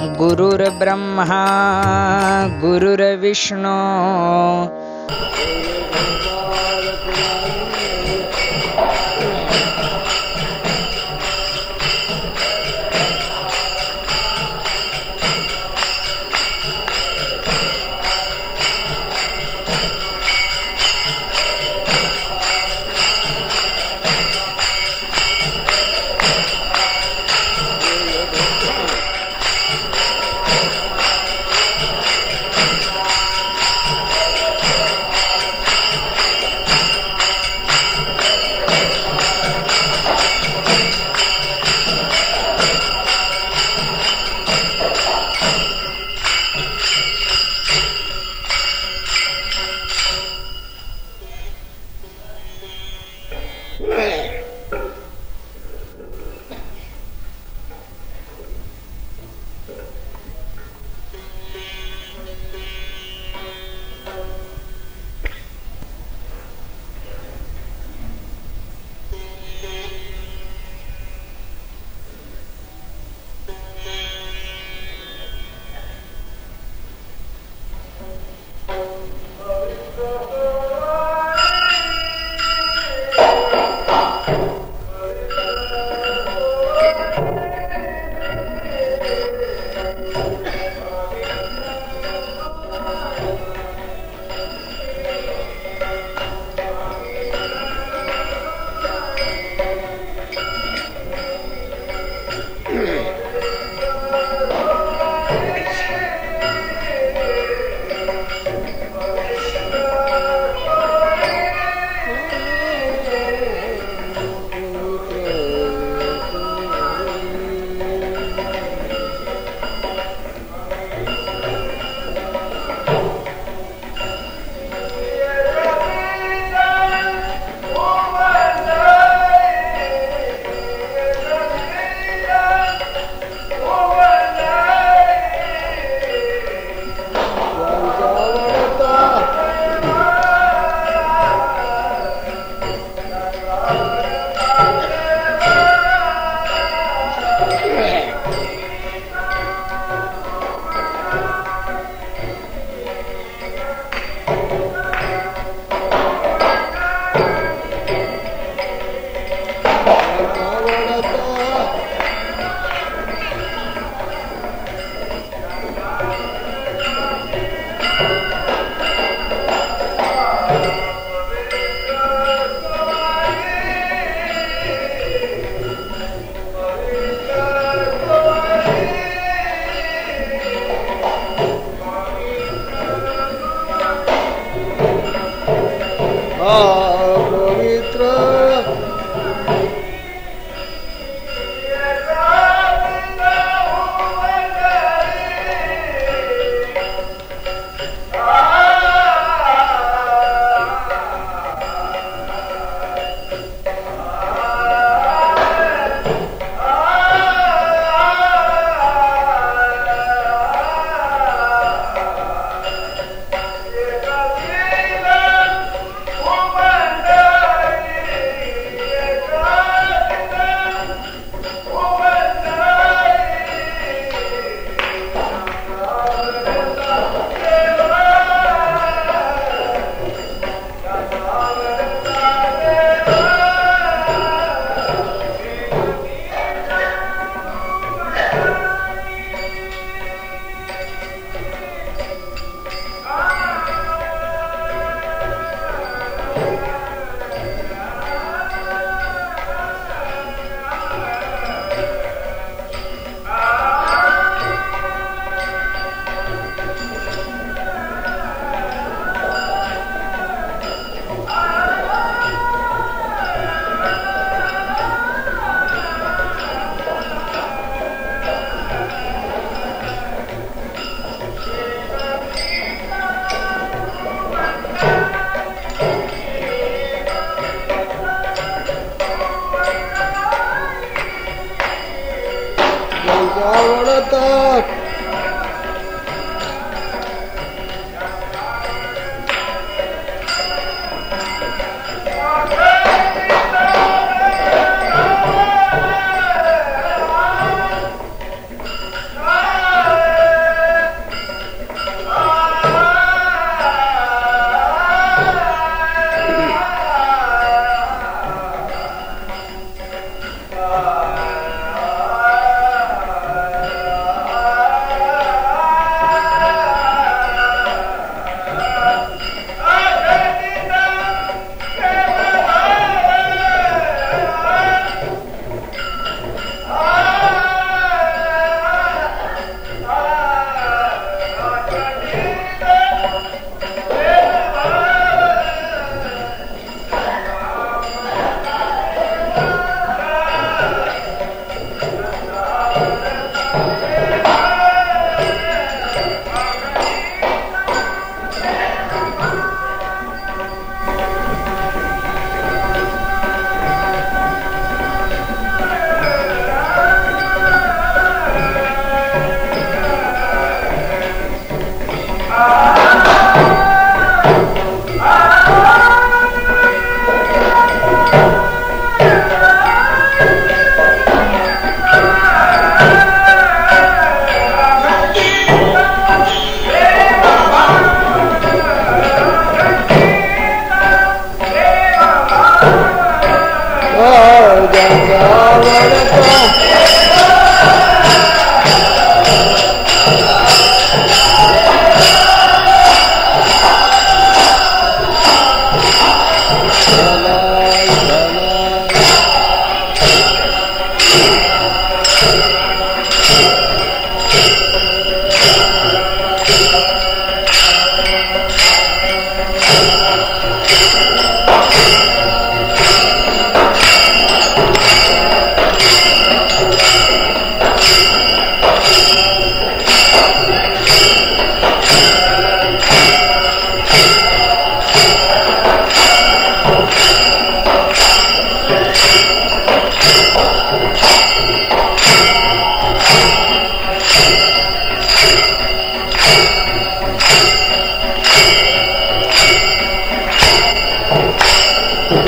गुरुर्ब्रह्मा गुरुर्विष्णु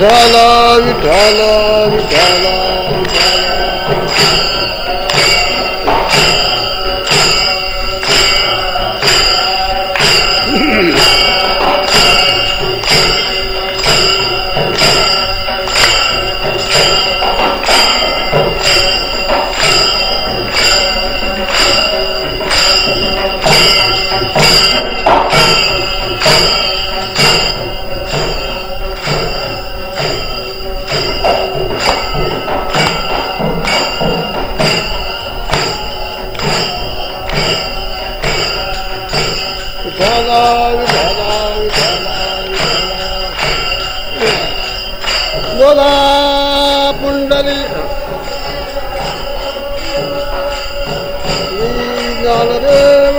विठाला विठाला विठाला बोला पुंडली ज्ञानदेव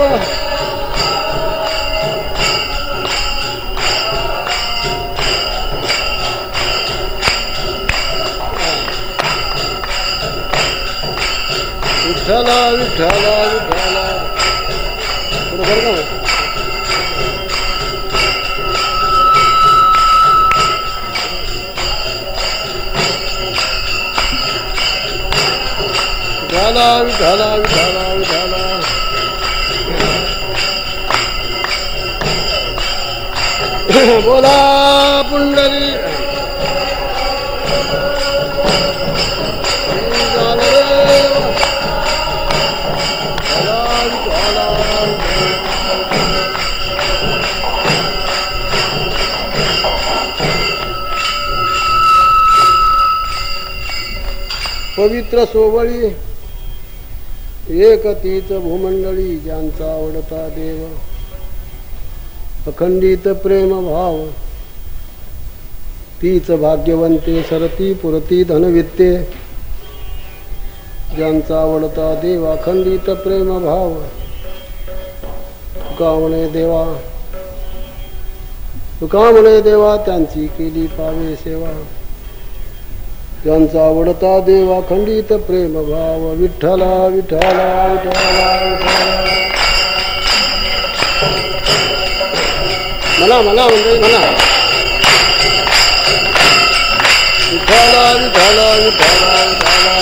विठ्ठला विठ्ठला विठ्ठला विठाला विठाला विठाला विठाला बोला पुंडली पवित्र सोवळी एक तीच भूमंडळी ज्यांचा आवडता देव अखंडित प्रेम भाव तीच भाग्यवंते सरती पुरती धनवित्ते ज्यांचा आवडता देव अखंडित प्रेम भाव तुकामणे देवा त्यांची केली पावे सेवा ज्यांचा आवडता देव अखंडित प्रेम भाव विठ्ठला विठ्ठला विठ्ठला म्हणा म्हणा म्हणजे म्हणा विठ्ठला विठ्ठला विठ्ठला विठ्ठला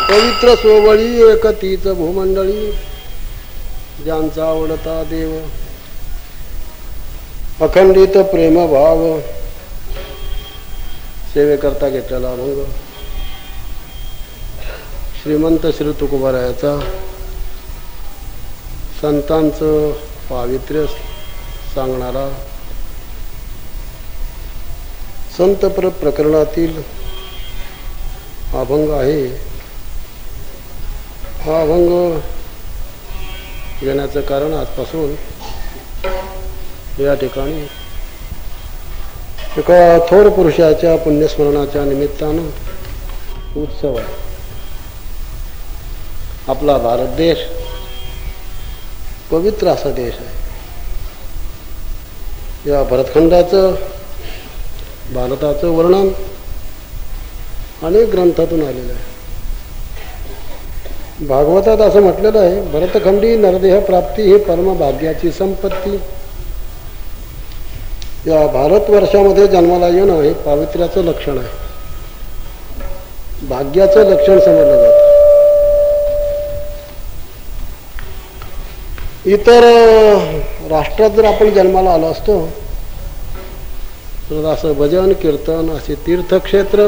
पवित्र सोवळी एक तीच भूमंडळी ज्यांचा आवडता देव अखंडित प्रेम भाव सेवेकरता घेतलेला अभंग श्रीमंत श्री तुकोबारायाचा संतांचं पावित्र्य सांगणारा संत प्रकरणातील अभंग आहे. हा अभंग घेण्याचं कारण आजपासून या ठिकाणी एका थोर पुरुषाच्या पुण्यस्मरणाच्या निमित्तानं उत्सव आहे. आपला भारत देश पवित्र असा देश आहे. या भरतखंडाचं भारताचं वर्णन अनेक ग्रंथातून आलेलं आहे. भागवतात असं म्हटलेलं आहे, भरतखंडी नरदेह प्राप्ती ही परमभाग्याची संपत्ती. या भारतवर्षामध्ये जन्माला येणं हे पावित्र्याचं लक्षण आहे, भाग्याचं लक्षण समजलं जातं. इतर राष्ट्रात जर आपण जन्माला आलो असतो तर असं भजन कीर्तन असे तीर्थक्षेत्र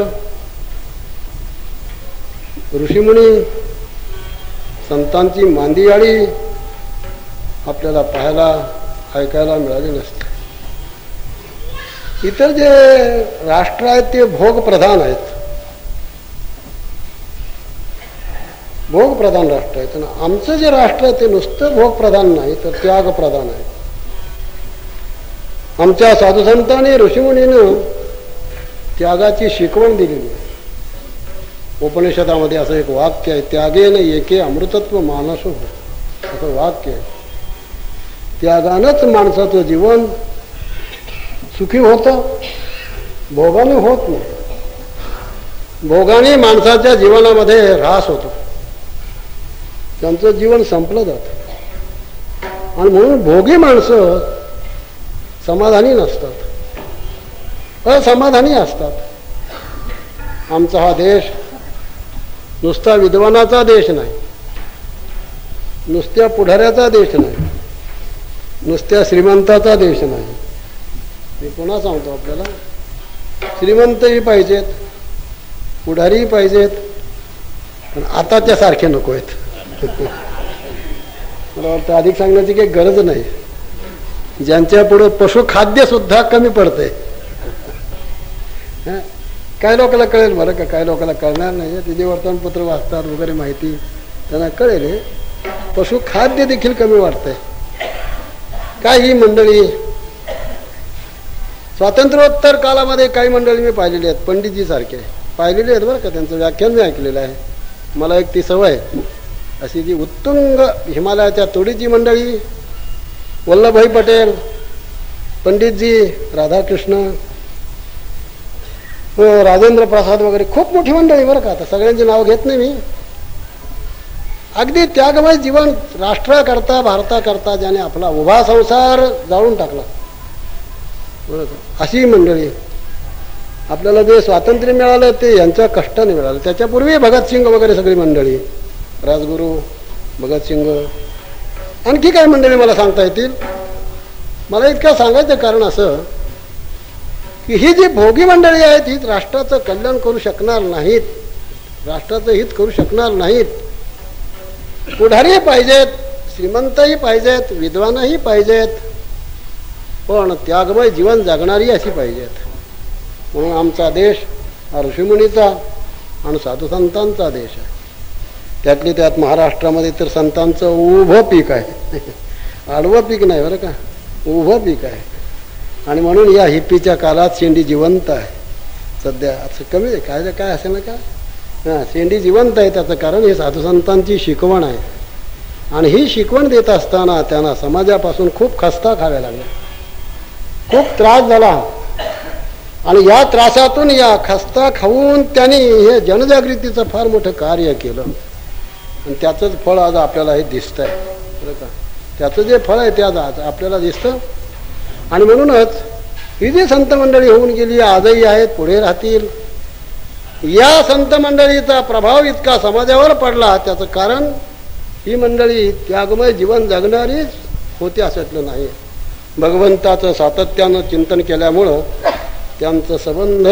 ऋषीमुनी संतांची मांदियाळी आपल्याला पाहायला ऐकायला मिळाली नसते. इतर जे राष्ट्र आहेत ते भोगप्रधान आहेत, भोगप्रधान राष्ट्र आहेत. आणि आमचं जे राष्ट्र आहे ते नुसतं भोगप्रधान नाही तर त्यागप्रधान आहे. आमच्या साधुसंतांनी ऋषीमुनीनं त्यागाची शिकवण दिलेली आहे. उपनिषदामध्ये असं एक वाक्य आहे, त्यागेन एके अमृतत्व मानसो, असं वाक्य आहे. त्यागानंच माणसाचं जीवन सुखी होतं, भोगाने होत नाही. भोगाने माणसाच्या जीवनामध्ये ऱ्हास होतो, त्यांचं जीवन संपलं जातं. आणि म्हणून भोगी माणसं समाधानी नसतात, असमाधानी असतात. आमचा हा देश नुसता विद्वानाचा देश नाही, नुसत्या पुढाऱ्याचा देश नाही, नुसत्या श्रीमंताचा देश नाही. मी पुन्हा सांगतो आपल्याला, श्रीमंतही पाहिजेत, पुढारीही पाहिजेत, पण आताच्या सारखे नको आहेत. मला वाटतं अधिक सांगण्याची काही गरज नाही. ज्यांच्या पुढे पशुखाद्य सुद्धा कमी पडते. काय लोकांना कळेल बरं का, काय लोकांना कळणार नाही. तिथे वर्तमानपत्र वाचतात वगैरे, माहिती त्यांना कळेल. पशुखाद्य देखील कमी वाटतंय. काय ही मंडळी स्वातंत्र्योत्तर कालामध्ये काही मंडळी मी पाहिलेली आहेत, पंडितजी सारखे पाहिलेले आहेत बरं का. त्यांचं व्याख्यान मी ऐकलेलं आहे. मला एक ती सवय, अशी जी उत्तुंग हिमालयाच्या तोडीची मंडळी, वल्लभभाई पटेल, पंडितजी, राधाकृष्ण, राजेंद्र प्रसाद वगैरे, खूप मोठी मंडळी बरं का. आता सगळ्यांची नाव घेत नाही मी. अगदी त्यागमय जीवन राष्ट्राकरता, भारताकरता ज्याने आपला उभा संसार जाळून टाकला, बरोबर, अशी मंडळी. आपल्याला जे स्वातंत्र्य मिळालं ते यांच्या कष्टाने मिळालं. त्याच्यापूर्वी भगतसिंग वगैरे सगळी मंडळी, राजगुरू, भगतसिंग, आणखी काही मंडळी मला सांगता येतील. मला इतकं सांगायचं कारण असं की ही जी भोगी मंडळी आहेत ही राष्ट्राचं कल्याण करू शकणार नाहीत, राष्ट्राचं हित करू शकणार नाहीत. पुढारीही पाहिजेत, श्रीमंतही पाहिजेत, विद्वानही पाहिजेत, पण त्यागमय जीवन जगणारी अशी पाहिजेत. म्हणून आमचा देश हा ऋषीमुनीचा आणि साधुसंतांचा देश आहे. त्यातली त्यात महाराष्ट्रामध्ये तर संतांचं उभं पीक आहे. आडवं पीक नाही बरं का, उभं पीक आहे. आणि म्हणून या हिप्पीच्या काळात शेंडी जिवंत आहे. सध्या असं कमी आहे काय काय असेल ना का, हां, शेंडी जिवंत आहे. त्याचं कारण हे साधुसंतांची शिकवण आहे. आणि ही शिकवण देत असताना त्यांना समाजापासून खूप खस्ता खाव्या लागल्या, खूप त्रास झाला. आणि या त्रासातून, या खस्ता खाऊन त्यांनी हे जनजागृतीचं फार मोठं कार्य केलं. आणि त्याचंच फळ आज आपल्याला हे दिसतंय बरं का. त्याचं जे फळ आहे ते आज आपल्याला दिसतं. आणि म्हणूनच ही जी संत मंडळी होऊन गेली, आजही आहेत, पुढे राहतील. या संत मंडळीचा प्रभाव इतका समाजावर पडला, त्याचं कारण ही मंडळी त्यागमय जीवन जगणारीच होती असं नाही. भगवंताचं सातत्यानं चिंतन केल्यामुळं त्यांचं संबंध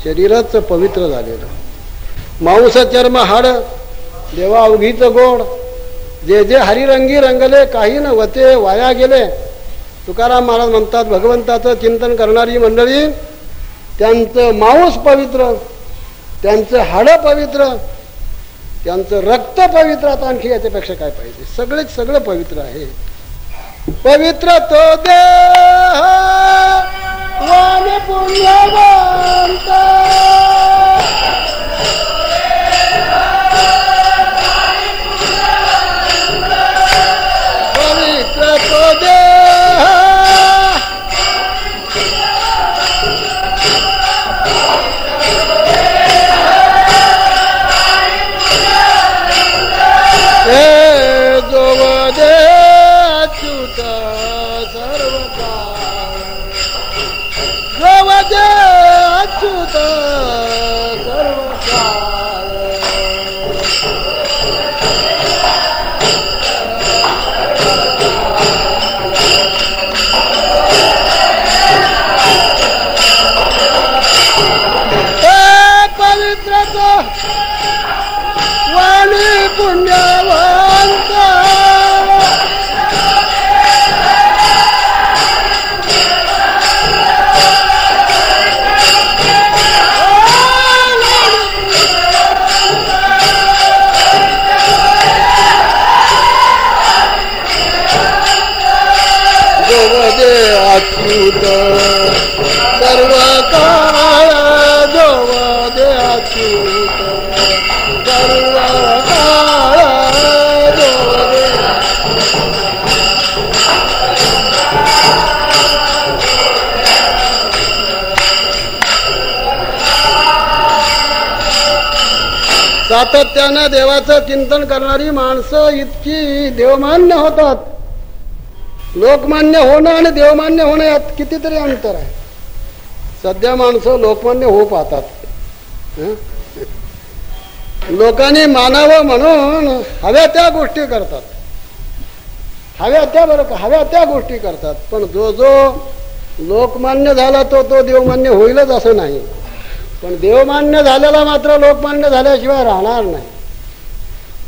शरीराचं पवित्र झालेलं. मांस चर्म हाड देवा अवघीच गोड, जे जे हरिरंगी रंगले काही न वते वाया गेले. तुकाराम महाराज म्हणतात, भगवंताचं चिंतन करणारी मंडळी, त्यांचं मांस पवित्र, त्यांचं हाडं पवित्र, त्यांचं रक्त पवित्र. आता आणखी याच्यापेक्षा काय पाहिजे. सगळं पवित्र आहे. पवित्र तो देह वान पुण्यवंत, पवित्र तो देह जो दे अच्युत सर्वकाळ, जो दे अच्युत सर्वकाळ. पवित्र तो वाणी पुण्यवंत, अच्युत सर्व काळ, जो दे अच्युत सर्व काळ, जो दे. सातत्यानं देवाचं चिंतन करणारी माणसं इतकी देवमान्य होतात लोकमान्य होणं आणि देवमान्य होणं यात कितीतरी अंतर आहे. सध्या माणसं लोकमान्य हो पाहतात. लोकांनी मानावं म्हणून हव्या त्या गोष्टी करतात. हव्या त्या बरं का, हव्या त्या गोष्टी करतात. पण जो जो लोकमान्य झाला तो देवमान्य होईलच असं नाही. पण देवमान्य झालेला मात्र लोकमान्य झाल्याशिवाय राहणार नाही.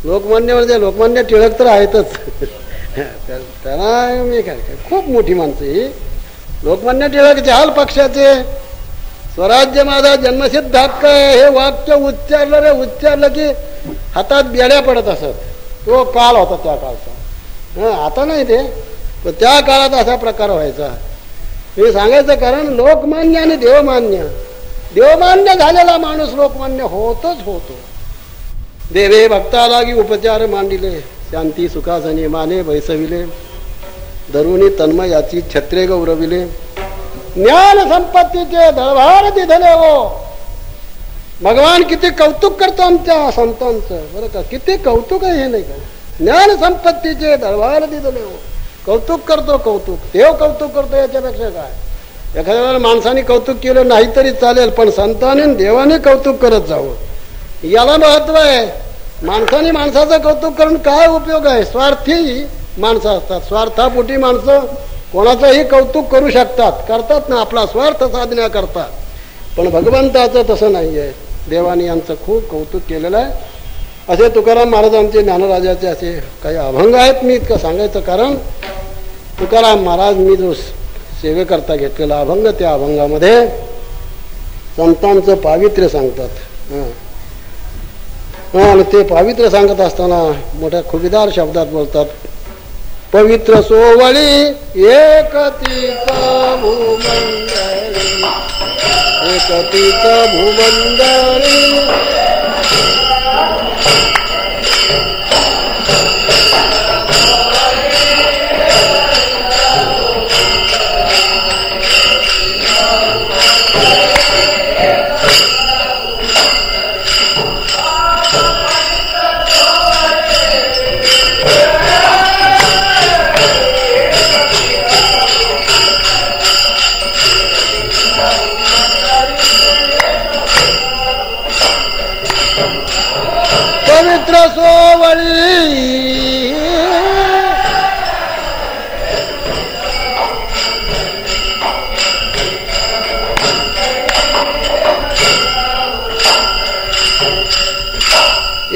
लोकमान्य म्हणजे लोकमान्य टिळक तर आहेतच. त्याला मी काय खूप मोठी माणसं ही. लोकमान्य टिळक जहाल पक्षाचे स्वराज्य माझा जन्मसिद्ध हक्क आहे हे वाक्य उच्चारलं की हातात बेड्या पडत असत. तो काळ होता त्या काळचा. आता नाही ते, पण त्या काळात असा प्रकार व्हायचा. हे सांगायचं कारण लोकमान्य आणि देवमान्य. देवमान्य झालेला माणूस लोकमान्य होतच होतो. देवे भक्ता लागी उपचार मांडिले, शांती सुखासनी माने बैसविले, धरुणी तन्मयाची छत्रे गौरविले, ज्ञान संपत्तीचे दळभार दिधले हो. भगवान किती कौतुक करतो आमच्या संतांचं बरं का. किती कौतुक आहे हे नाही का. ज्ञान संपत्तीचे दळभार दिधले हो. कौतुक करतो कौतुक. देव कौतुक करतो याच्यापेक्षा काय. एखाद्या वेळेला माणसाने कौतुक केलं नाही तरी चालेल, पण संतांनी देवाने कौतुक करत जावं याला महत्व आहे. माणसाने माणसाचं कौतुक करून काय उपयोग आहे. स्वार्थी माणसं असतात. स्वार्थापोटी माणसं कोणाचंही कौतुक करू शकतात, करतात ना आपला स्वार्थ साधण्याकरता. पण भगवंताचं तसं नाही आहे. देवाने यांचं खूप कौतुक केलेलं आहे. असे तुकाराम महाराजांचे ज्ञानराजाचे असे काही अभंग आहेत. मी इतकं सांगायचं कारण तुकाराम महाराज मी जो सेवेकरता घेतलेला अभंग, त्या अभंगामध्ये संतांचं पावित्र्य सांगतात. आणि ते पावित्र्य सांगत असताना मोठ्या खुबीदार शब्दात बोलतात. पवित्र सोवळी एकतीच भूमंडळी, एकतीच भूमंडळी, पवित्र सोवळी.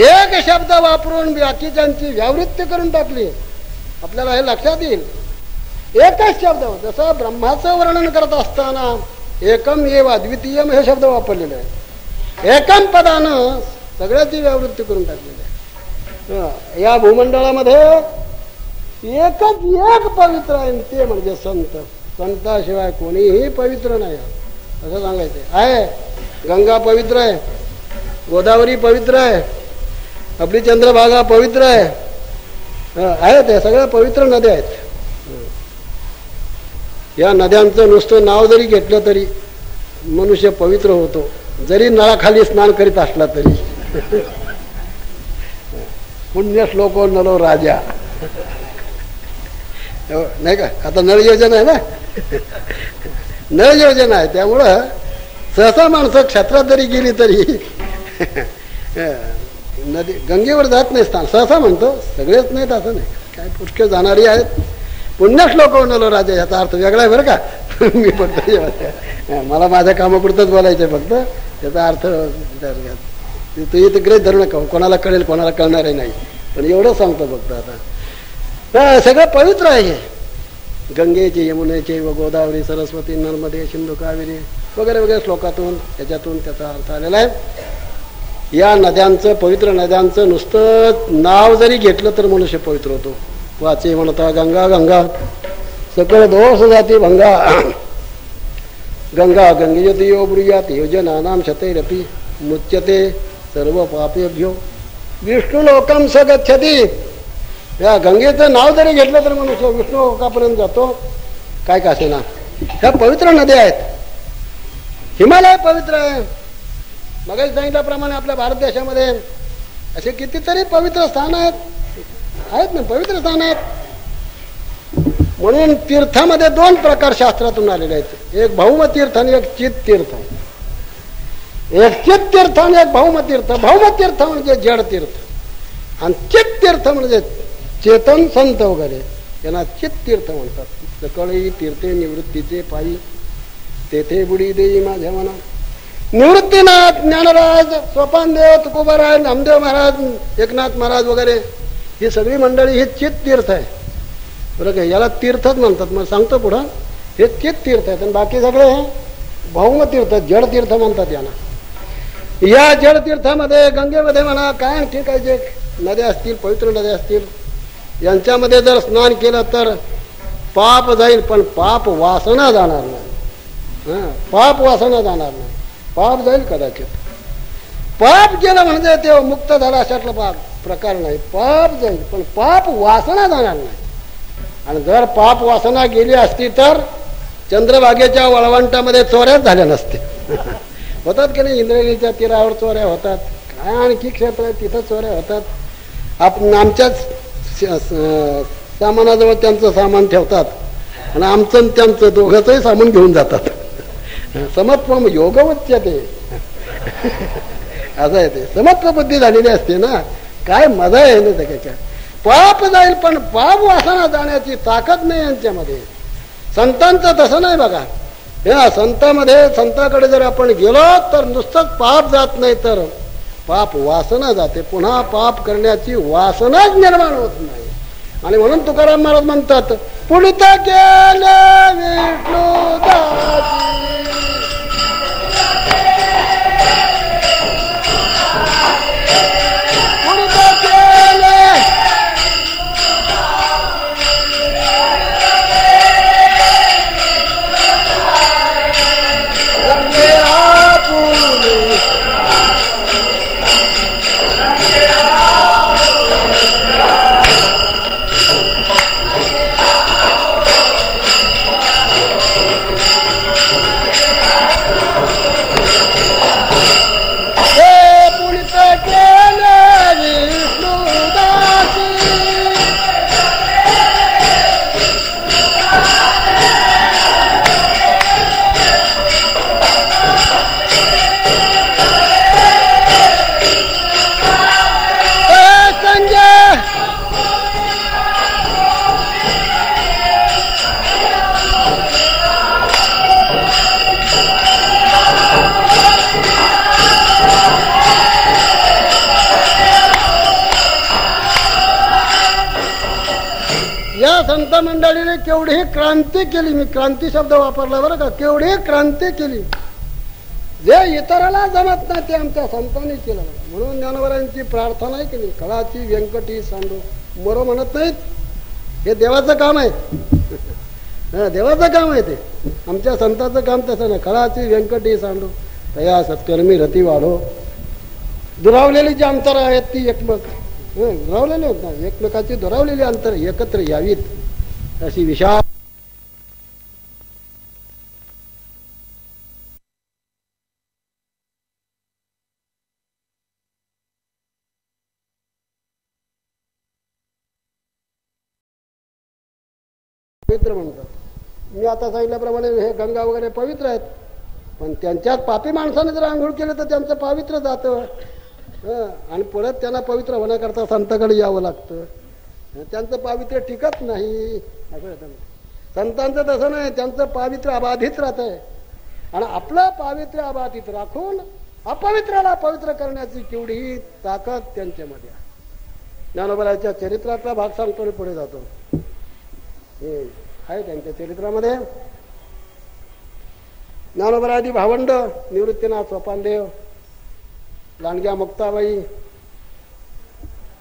एक शब्द वापरून बाकीच्यांची व्यावृत्ती करून टाकली. आपल्याला हे लक्षात येईल. एकच शब्द, जसं ब्रह्माचं वर्णन करत असताना एकम एव अद्वितीयम हे शब्द वापरलेले आहे. एकम पदानं सगळ्याची व्यावृत्ती करून टाकलेली आहे. या भूमंडळामध्ये एकच एक पवित्र आहे, ते म्हणजे संत. संताशिवाय कोणीही पवित्र नाही असं सांगायचं आहे. गंगा पवित्र आहे, गोदावरी पवित्र आहे, आपली चंद्रभागा पवित्र आहे. आहेत या सगळ्या पवित्र नद्या आहेत. या नद्यांचं नुसतं नाव जरी घेतलं तरी मनुष्य पवित्र होतो, जरी नळाखाली स्नान करीत असला तरी. पुण्य श्लोको नलो राजा, नाही का. आता नळ योजना आहे ना, नळ योजना आहे. त्यामुळं सहसा माणसं क्षेत्रात जरी गेली तरी नदी गंगेवर जात नाही स्नान. सहसा म्हणतो, सगळेच नाहीत असं नाही, काय पुष्कळ जाणारी आहेत. पुण्य श्लोको नलो राजा याचा अर्थ वेगळा आहे बरं का. मी फक्त मला माझ्या कामापुरतंच बोलायचं फक्त. त्याचा अर्थ तू तिकडे धरू नका, कोणाला कळेल कोणाला कळणारही नाही. पण एवढं सांगतो फक्त. आता सगळं पवित्र आहे. गंगेचे, यमुनेचे व गोदावरी, सरस्वती, नर्मदे, सिंधू, कावेरी वगैरे वगैरे श्लोकातून त्याच्यातून त्याचा अर्थ आलेला आहे. या नद्यांचं, पवित्र नद्यांचं नुसतं नाव जरी घेतलं तर मनुष्य पवित्र होतो. वाचे म्हणता गंगा गंगा सकळ दोष जाती भंगा, गंगा गंगेजतियो ब्रूयात योजनानां शतैरपि मुच्यते सर्व पापेभ्यो विष्णू लोकम स गच्छति. या गंगेचं नाव जरी घेतलं तर मनुष्य विष्णू लोकापर्यंत जातो. काय का असे ना, ह्या पवित्र नद्या आहेत. हिमालय पवित्र आहे. मगाशी सांगितल्याप्रमाणे आपल्या भारत देशामध्ये असे कितीतरी पवित्र स्थान आहेत ना, पवित्र स्थान आहेत. म्हणून तीर्थामध्ये दोन प्रकार शास्त्रातून आलेले आहेत, एक भौम तीर्थ आणि एक चित तीर्थ. एक चित तीर्थ आणि एक भौम तीर्थ. भौम तीर्थ म्हणजे जड तीर्थ आणि चित तीर्थ म्हणजे चेतन संत वगैरे त्यांना चित तीर्थ म्हणतात. सकळी तीर्थे निवृत्तीचे पायी तेथे बुडी देई माझ्या मना. निवृत्तीनाथ, ज्ञानराज, सोपानदेव, तुकोबाराज, नामदेव महाराज, एकनाथ महाराज वगैरे ही सगळी मंडळी ही चित तीर्थ आहे. बरं का, याला तीर्थच म्हणतात. मग सांगतो पुढं, हे चित तीर्थ आहेत आणि बाकी सगळे भौम तीर्थ, जड तीर्थ म्हणतात यांना. या जड तीर्थामध्ये गंगेमध्ये म्हणा काय आणखी काय जे नद्या असतील, पवित्र नद्या असतील, यांच्यामध्ये जर स्नान केलं तर पाप जाईल, पण पाप वासना जाणार नाही. पाप वासना जाणार नाही, पाप जाईल कदाचित. पाप केलं म्हणजे ते मुक्त झाला अशातला पाप प्रकार नाही. पाप जाईल पण पाप वासना जाणार नाही. आणि जर पाप वासना गेली असती तर चंद्रभागेच्या वळवंटामध्ये चोऱ्याच झाल्या नसते. होतात की नाही, इंद्रायणीच्या तीरावर चोऱ्या होतात, काय आणखी क्षेत्र आहे तिथं चोऱ्या होतात. आपण आमच्याच सामानाजवळ त्यांचं सामान ठेवतात आणि आमचं त्यांचं दोघंचंही सामान घेऊन जातात. समत्व योग उच्यते असं आहे ते. समत्व बुद्धी झालेली असते ना, काय मजा आहे ना त्याच्या. पाप जाईल पण पाप वासना जाण्याची ताकद नाही यांच्यामध्ये. संतांचं तसं नाही बघा. या संतांमध्ये, संताकडे जर आपण गेलो तर नुसतंच पाप जात नाही तर पाप वासना जाते. पुन्हा पाप करण्याची वासनाच निर्माण होत नाही. आणि म्हणून तुकाराम महाराज म्हणतात, पुढित केले विष्णू दासी. संत मंडळीने केवढी क्रांती केली. मी क्रांती शब्द वापरला बरं का. केवढी क्रांती केली. जे इतराला जमत नाही ते आमच्या संतांनी केलं. म्हणून ज्ञानवरांची प्रार्थना आहे की नाही, कळाची व्यंकटी सांडू. मरो म्हणत नाहीत, हे देवाचं काम आहे. देवाचं काम आहे ते. आमच्या संतांचं काम तसं नाही. कळाची व्यंकटी सांडू तया सत्कर्मी रती वाढो. दुरावलेली जी अंतर आहेत ती एकमेक दुरावलेली होत ना, एकमेकाची दुरावलेली अंतर एकत्र यावीत अशी विशाल पवित्र म्हणतात. मी आता सांगितल्याप्रमाणे हे गंगा वगैरे पवित्र आहेत, पण त्यांच्यात पापी माणसाने जर आंघोळ केलं तर त्यांचं पावित्र्य जातं. आणि परत त्यांना पवित्र होण्याकरता संतांकडे यावं लागतं. त्यांचं पावित्र्य टिकत नाही. संतांचं तसं नाही, त्यांचं पावित्र्य अबाधित राहत आहे. आणि आपलं पावित्र्य अबाधित राखून अपवित्राला पवित्र करण्याची केवढी ताकद त्यांच्यामध्ये आहे. ज्ञानोबाच्या चरित्रातला भाग सांगतो, पुढे जातो. हे आहे त्यांच्या चरित्रामध्ये. ज्ञानोबारादी भावंड, निवृत्तीनाथ, सोपानदेव, लांडग्या मुक्ताबाई,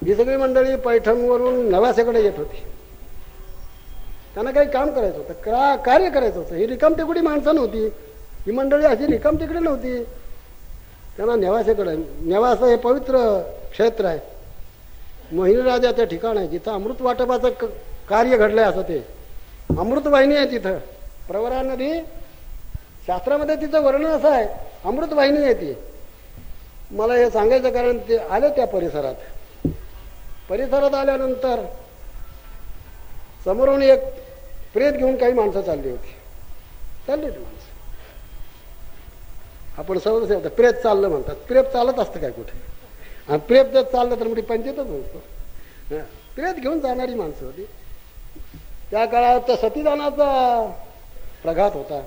ही सगळी मंडळी पैठणवरून नवासेकडे येत होती. त्यांना काही काम करायचं होतं, कार्य करायचं होतं. ही रिकाम टेकडी माणसं नव्हती. ही मंडळी अशी रिकाम टेकडी नव्हती. त्यांना नेवासेकडे, नेवास हे पवित्र क्षेत्र आहे. मोहिनीराजाचं ठिकाण आहे जिथं अमृत वाटपाचं कार्य घडलंय. असं ते अमृत वाहिनी आहे तिथं. प्रवरा नदी शास्त्रामध्ये तिचं वर्णन असं आहे, अमृत वाहिनी आहे ती. मला हे सांगायचं कारण ते आले त्या परिसरात. परिसरात आल्यानंतर समोरून एक प्रेत घेऊन काही माणसं चालली होती. चालली होती माणसं. आपण सर्वच होतं प्रेत चाललं म्हणतात. प्रेत चालत असतं काय कुठे? आणि प्रेत जर चाललं तर मोठी पंचायतच होतो. प्रेत घेऊन जाणारी माणसं होती. त्या काळात सतीदानाचा प्रघात होता.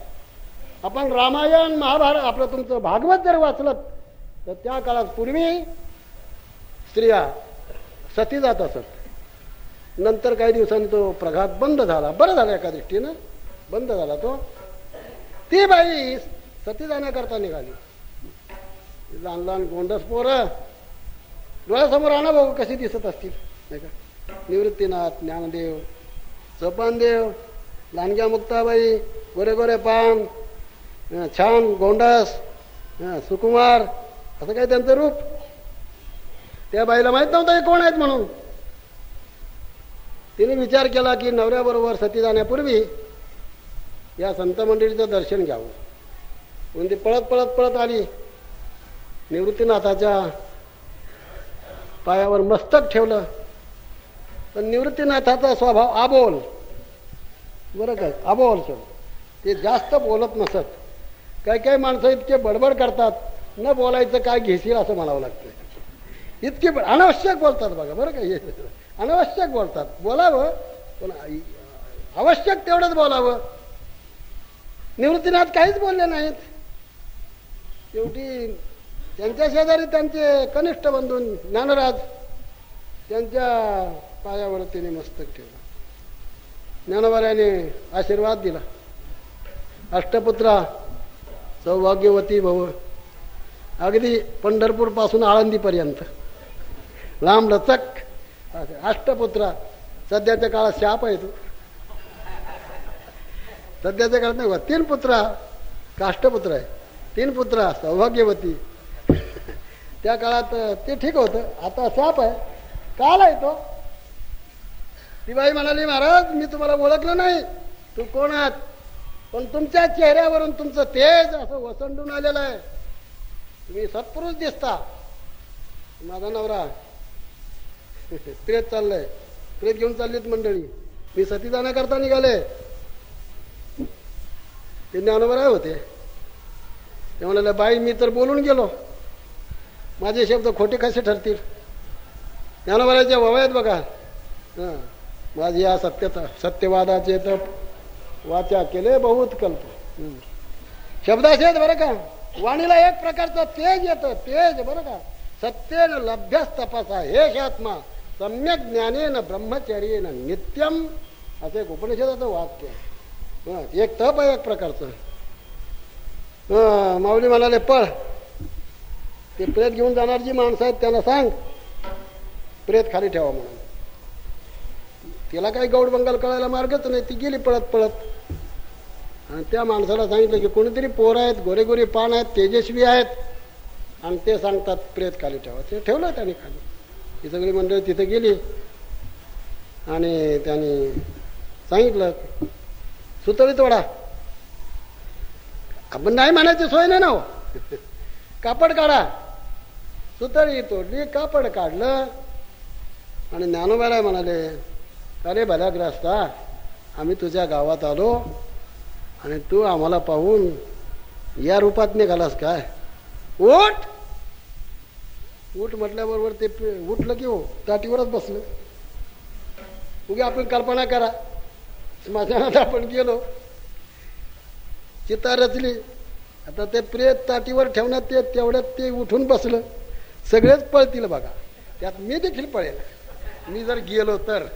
आपण रामायण महाभारत आपलं तुमचं भागवत जर वाचलं तर त्या काळात पूर्वी स्त्रिया सती जात असत. नंतर काही दिवसांनी तो प्रघात बंद झाला. बरं झालं एका दृष्टीनं बंद झाला तो. ती बाई सती जाण्याकरता निघाली. लहान लहान गोंडस पोरं डोळ्यासमोर आणा भाऊ कशी दिसत असतील नाही का? निवृत्तीनाथ, ज्ञानदेव, सोपानदेव, लांडग्या मुक्ताबाई, गोरे गोरे पान, छान गोंडस, सुकुमार, असं काय त्यांचं रूप. त्या बाईला माहित नव्हतं हे कोण आहेत म्हणून. तिने विचार केला की नवऱ्याबरोबर सती जाण्यापूर्वी या संत मंडळीचं दर्शन घ्यावं. म्हणून ती पळत पळत पळत आली. निवृत्तीनाथाच्या पायावर मस्तक ठेवलं. पण निवृत्तीनाथाचा स्वभाव आबोल, बरं काय, आबोल. ते जास्त बोलत नसत. काही काही माणसं इतके बडबड करतात, न बोलायचं काय घेशील असं म्हणावं लागतं. इतके अनावश्यक बोलतात बघा. बरं काय, अनावश्यक बोलतात. बोलावं पण आवश्यक तेवढंच बोलावं. निवृत्तीनाथ काहीच बोलले नाहीत. शेवटी त्यांच्या शेजारी त्यांचे कनिष्ठ बंधू ज्ञानराज, त्यांच्या पायावर तिने मस्तक ठेवलं. ज्ञानोबाऱ्याने आशीर्वाद दिला. अष्टपुत्रा सौभाग्यवती भव. अगदी पंढरपूर पासून आळंदीपर्यंत लांब लचक अष्टपुत्रा. सध्याच्या काळात शाप आहे तो. सध्याच्या काळात नाही, 3 पुत्रा काष्टपुत्र आहे. 3 पुत्रा सौभाग्यवती. त्या काळात ते ठीक होतं. आता शाप आहे. काल आहे तो. ती बाई म्हणाली, महाराज मी तुम्हाला ओळखलं नाही, तू कोण आहात? पण तुमच्या चेहऱ्यावरून तुमचं तेज असं वसंडून आलेलं आहे. तुम्ही सत्पुरुष दिसता. माझा नवरा प्रेत चाललंय. प्रेत घेऊन चाललीत मंडळी. मी सती जाण्याकरता निघाले. ते ज्ञानोबा होते. ते म्हणाले, बाई मी तर बोलून गेलो, माझे शब्द खोटे कसे ठरतील? ज्ञानोबाच्या वय आहेत बघा. माझी या सत्यवादाचे तप वाचा केले बहुत कल्प. शब्दाचे आहेत बरं का. वाणीला एक प्रकारचं तेज येतं. तेज बरं का. सत्येन लभ्यस तपासा हेश आत्मा सम्यक ज्ञानेन ब्रह्मचर्येन नित्यम, असं एक उपनिषदाचं वाक्य. एक तप आहे एक प्रकारचं. माऊली म्हणाले, पळ ते प्रेत घेऊन जाणार जी माणसं आहेत त्यांना सांग प्रेत खाली ठेवा म्हणून. तिला काही गौड बंगाल कळायला मार्गच नाही. ती गेली पळत पळत. आणि त्या माणसाला सांगितलं की कोणीतरी पोर आहेत, गोरे गोरे पान आहेत, तेजस्वी आहेत, आणि ते सांगतात प्रेत खाली ठेवा. ते ठेवलं त्याने खाली. ही सगळी मंडळी तिथे गेली आणि त्याने सांगितलं सुतळी तोडा. आपण नाही म्हणायची सोय नाही ना हो. कापड काढा. सुतळी तोडली, कापड काढलं. आणि ज्ञानोबाला म्हणाले, अरे भल्याग्रस्ता, आम्ही तुझ्या गावात आलो आणि तू आम्हाला पाहून या रूपात निघालास काय? उठ उठ म्हटल्याबरोबर ते उठलं की हो ताटीवरच बसलं. उगी आपण कल्पना करा, स्मशानात आपण गेलो, चिता रचली, आता ते प्रेत ताटीवर ठेवण्यात ते तेवढ्यात ते उठून बसलं. सगळेच पळतील बघा. त्यात मी देखील पळेल. मी जर गेलो तर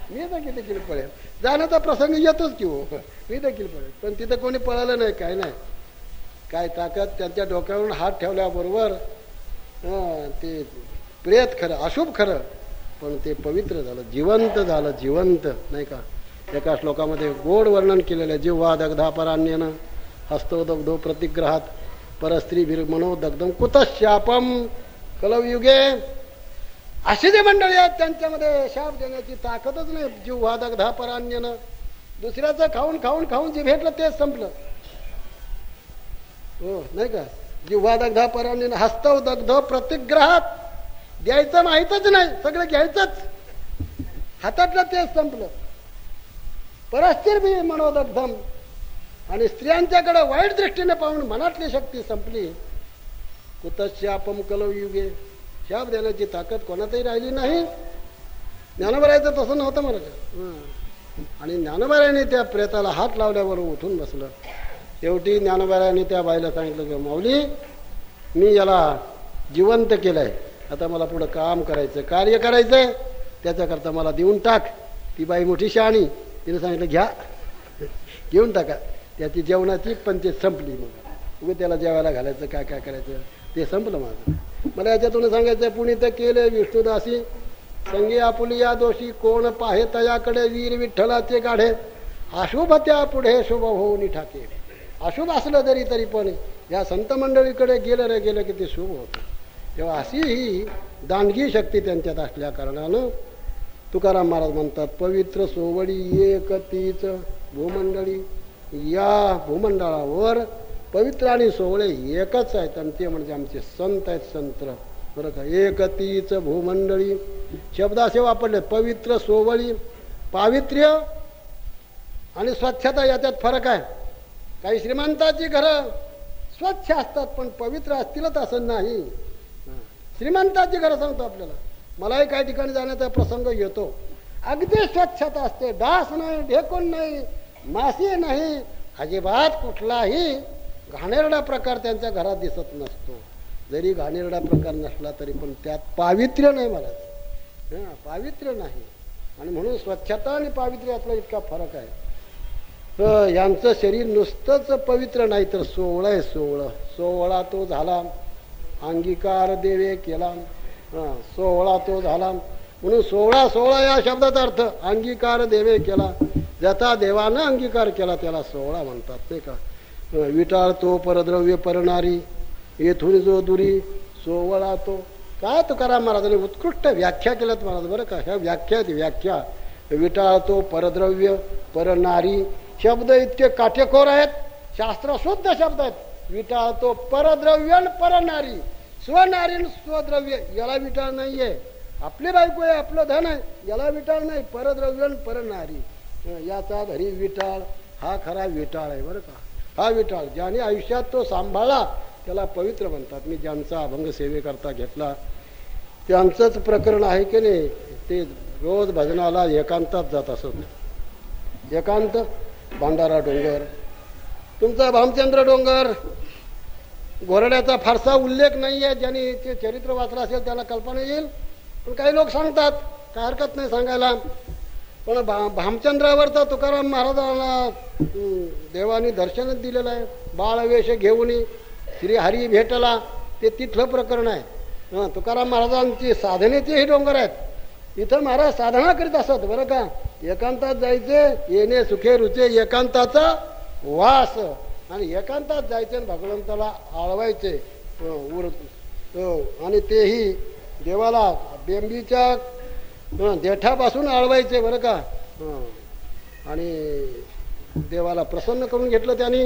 मी देखील पळेल. जाण्याचा प्रसंग येतोच की हो. मी देखील पळेल. पण तिथं कोणी पळालं नाही, काय नाही. काय ताकद. त्यांच्या डोक्यावरून हात ठेवल्याबरोबर ते प्रेत खरं, अशुभ खरं, पण ते पवित्र झालं, जिवंत झालं. जिवंत नाही का. एका श्लोकामध्ये गोड वर्णन केलेलं आहे. जिव्हा दग्धा परान्यन हस्तोदग्धो प्रतिग्रहात परस्त्रीभिर्मनो दग्धम कुतशापम कलयुगे. अशी जे मंडळी आहेत त्यांच्यामध्ये शाप देण्याची ताकदच नाही. जिव्हा दग्धा परान्यन, दुसऱ्याचं खाऊन खाऊन खाऊन जे भेटलं तेच संपलं. हो नाही का. जिव्हा दग्धा परान्यन हस्तव दग्ध प्रतिग्रहात, द्यायचं माहीतच नाही, सगळं घ्यायचंच, हातातलं तेच संपलं. परस्थिर बी मनोदग्धम. आणि वाईट दृष्टीने पाहून मनातली शक्ती संपली. कुतशापम कलयुगे. शाप देण्याची ताकद कोणातही राहिली नाही. ज्ञानोबारायचं तसं नव्हतं मला. आणि ज्ञानोबारायांनी त्या प्रेताला हात लावल्यावर उठून बसलं. शेवटी ज्ञानोबारायांनी त्या बाईला सांगितलं की माऊली, मी याला जिवंत केलंय, आता मला पुढं काम करायचं, कार्य करायचंय, त्याच्याकरता मला देऊन टाक. ती बाई मोठी शहाणी, तिने सांगितलं घ्या, घेऊन टाका. त्याची जेवणाची पंचायत संपली. मग उगे त्याला जेवायला घालायचं, काय काय करायचं ते संपलं माझं. मला याच्यातून सांगायचं, पुणित केले विष्णुदासी संगी आपुलिया दोषी, कोण पाहे तयाकडे वीर विठ्ठलाचे गाढे, अशुभ त्या पुढे शुभ होऊन ठाके. अशुभ असलं तरी पण या संत मंडळीकडे गेलं रे गेलं की ते शुभ होतं. तेव्हा अशी ही दांडगी शक्ती त्यांच्यात असल्या कारणानं तुकाराम महाराज म्हणतात, पवित्र सोवडी एक तीच भूमंडळी. या भूमंडळावर पवित्र आणि सोवळे एकच आहेत, आणि ते म्हणजे आमचे संत आहेत. संत बरं का. एक तीच भूमंडळी शब्द असे वापरले. पवित्र सोवळी, पावित्र्य आणि स्वच्छता याच्यात फरक आहे. काही श्रीमंताची घरं स्वच्छ असतात पण पवित्र असतीलच असं नाही. श्रीमंताची घरं सांगतो आपल्याला. मलाही काही ठिकाणी जाण्याचा प्रसंग येतो, अगदी स्वच्छता असते, डास नाही, ढेकून नाही, माशी नाही, अजिबात कुठलाही घाणेरडा प्रकार त्यांच्या घरात दिसत नसतो. जरी घाणेरडा प्रकार नसला तरी पण त्यात पावित्र्य नाही. मला पावित्र्य नाही. आणि म्हणून स्वच्छता आणि पावित्र्य यातला इतका फरक आहे. यांचं शरीर नुसतंच पवित्र नाही तर सोवळं आहे. सोवळा तो झाला, अंगीकार देवे केला. सोवळा तो झाला म्हणून सोवळा या शब्दाचा अर्थ अंगीकार देवे केला. ज्याचा देवानं अंगीकार केला त्याला सोवळा म्हणतात, नाही का. विटाळ तो परद्रव्य परणारी, येथून जो दुरी सोवळा तो. काय तुकाराम महाराजांनी उत्कृष्ट व्याख्या केल्यात महाराज बरं का. ह्या व्याख्या विटाळ तो परद्रव्य परनारी शब्द इतके काटेकोर आहेत, शास्त्रशुद्ध शब्द आहेत. विटाळ तो परद्रव्य परनारी, स्वनारी स्वद्रव्य, याला विटाळ नाहीये. आपली बायको आहे, आपलं धन आहे, याला विटाळ नाही. परद्रव्य परनारी याचा घरी विटाळ, हा खरा विटाळ आहे बरं का. हा विटाळ ज्याने आयुष्यात तो सांभाळला त्याला पवित्र म्हणतात. मी ज्यांचा अभंग सेवेकरता घेतला त्यांचंच प्रकरण आहे की नाही. ते रोज भजनाला एकांतात जात असत. एकांत भांडारा डोंगर, तुमचा भामचंद्र डोंगर, घोरड्याचा फारसा उल्लेख नाही आहे. ज्यांनी ते चरित्र वाचलं असेल त्याला कल्पना येईल. पण काही लोक सांगतात, काय हरकत नाही सांगायला. पण भामचंद्रावरचा तुकाराम महाराजांना देवानी दर्शनच दिलेलं आहे. बाळवेश घेऊन श्री हरी भेटला, ते तिथलं प्रकरण आहे. तुकाराम महाराजांची साधनेचे हे डोंगर आहेत. इथं महाराज साधना करीत असत बरं का. एकांतात जायचे, येणे सुखे रुचे, एकांताचा वास. आणि एकांतात जायचे आणि भगवंताला आळवायचे. आणि तेही देवाला बेंबीच्या देठापासून आळवायचे बरं का. आणि देवाला प्रसन्न करून घेतलं त्यांनी.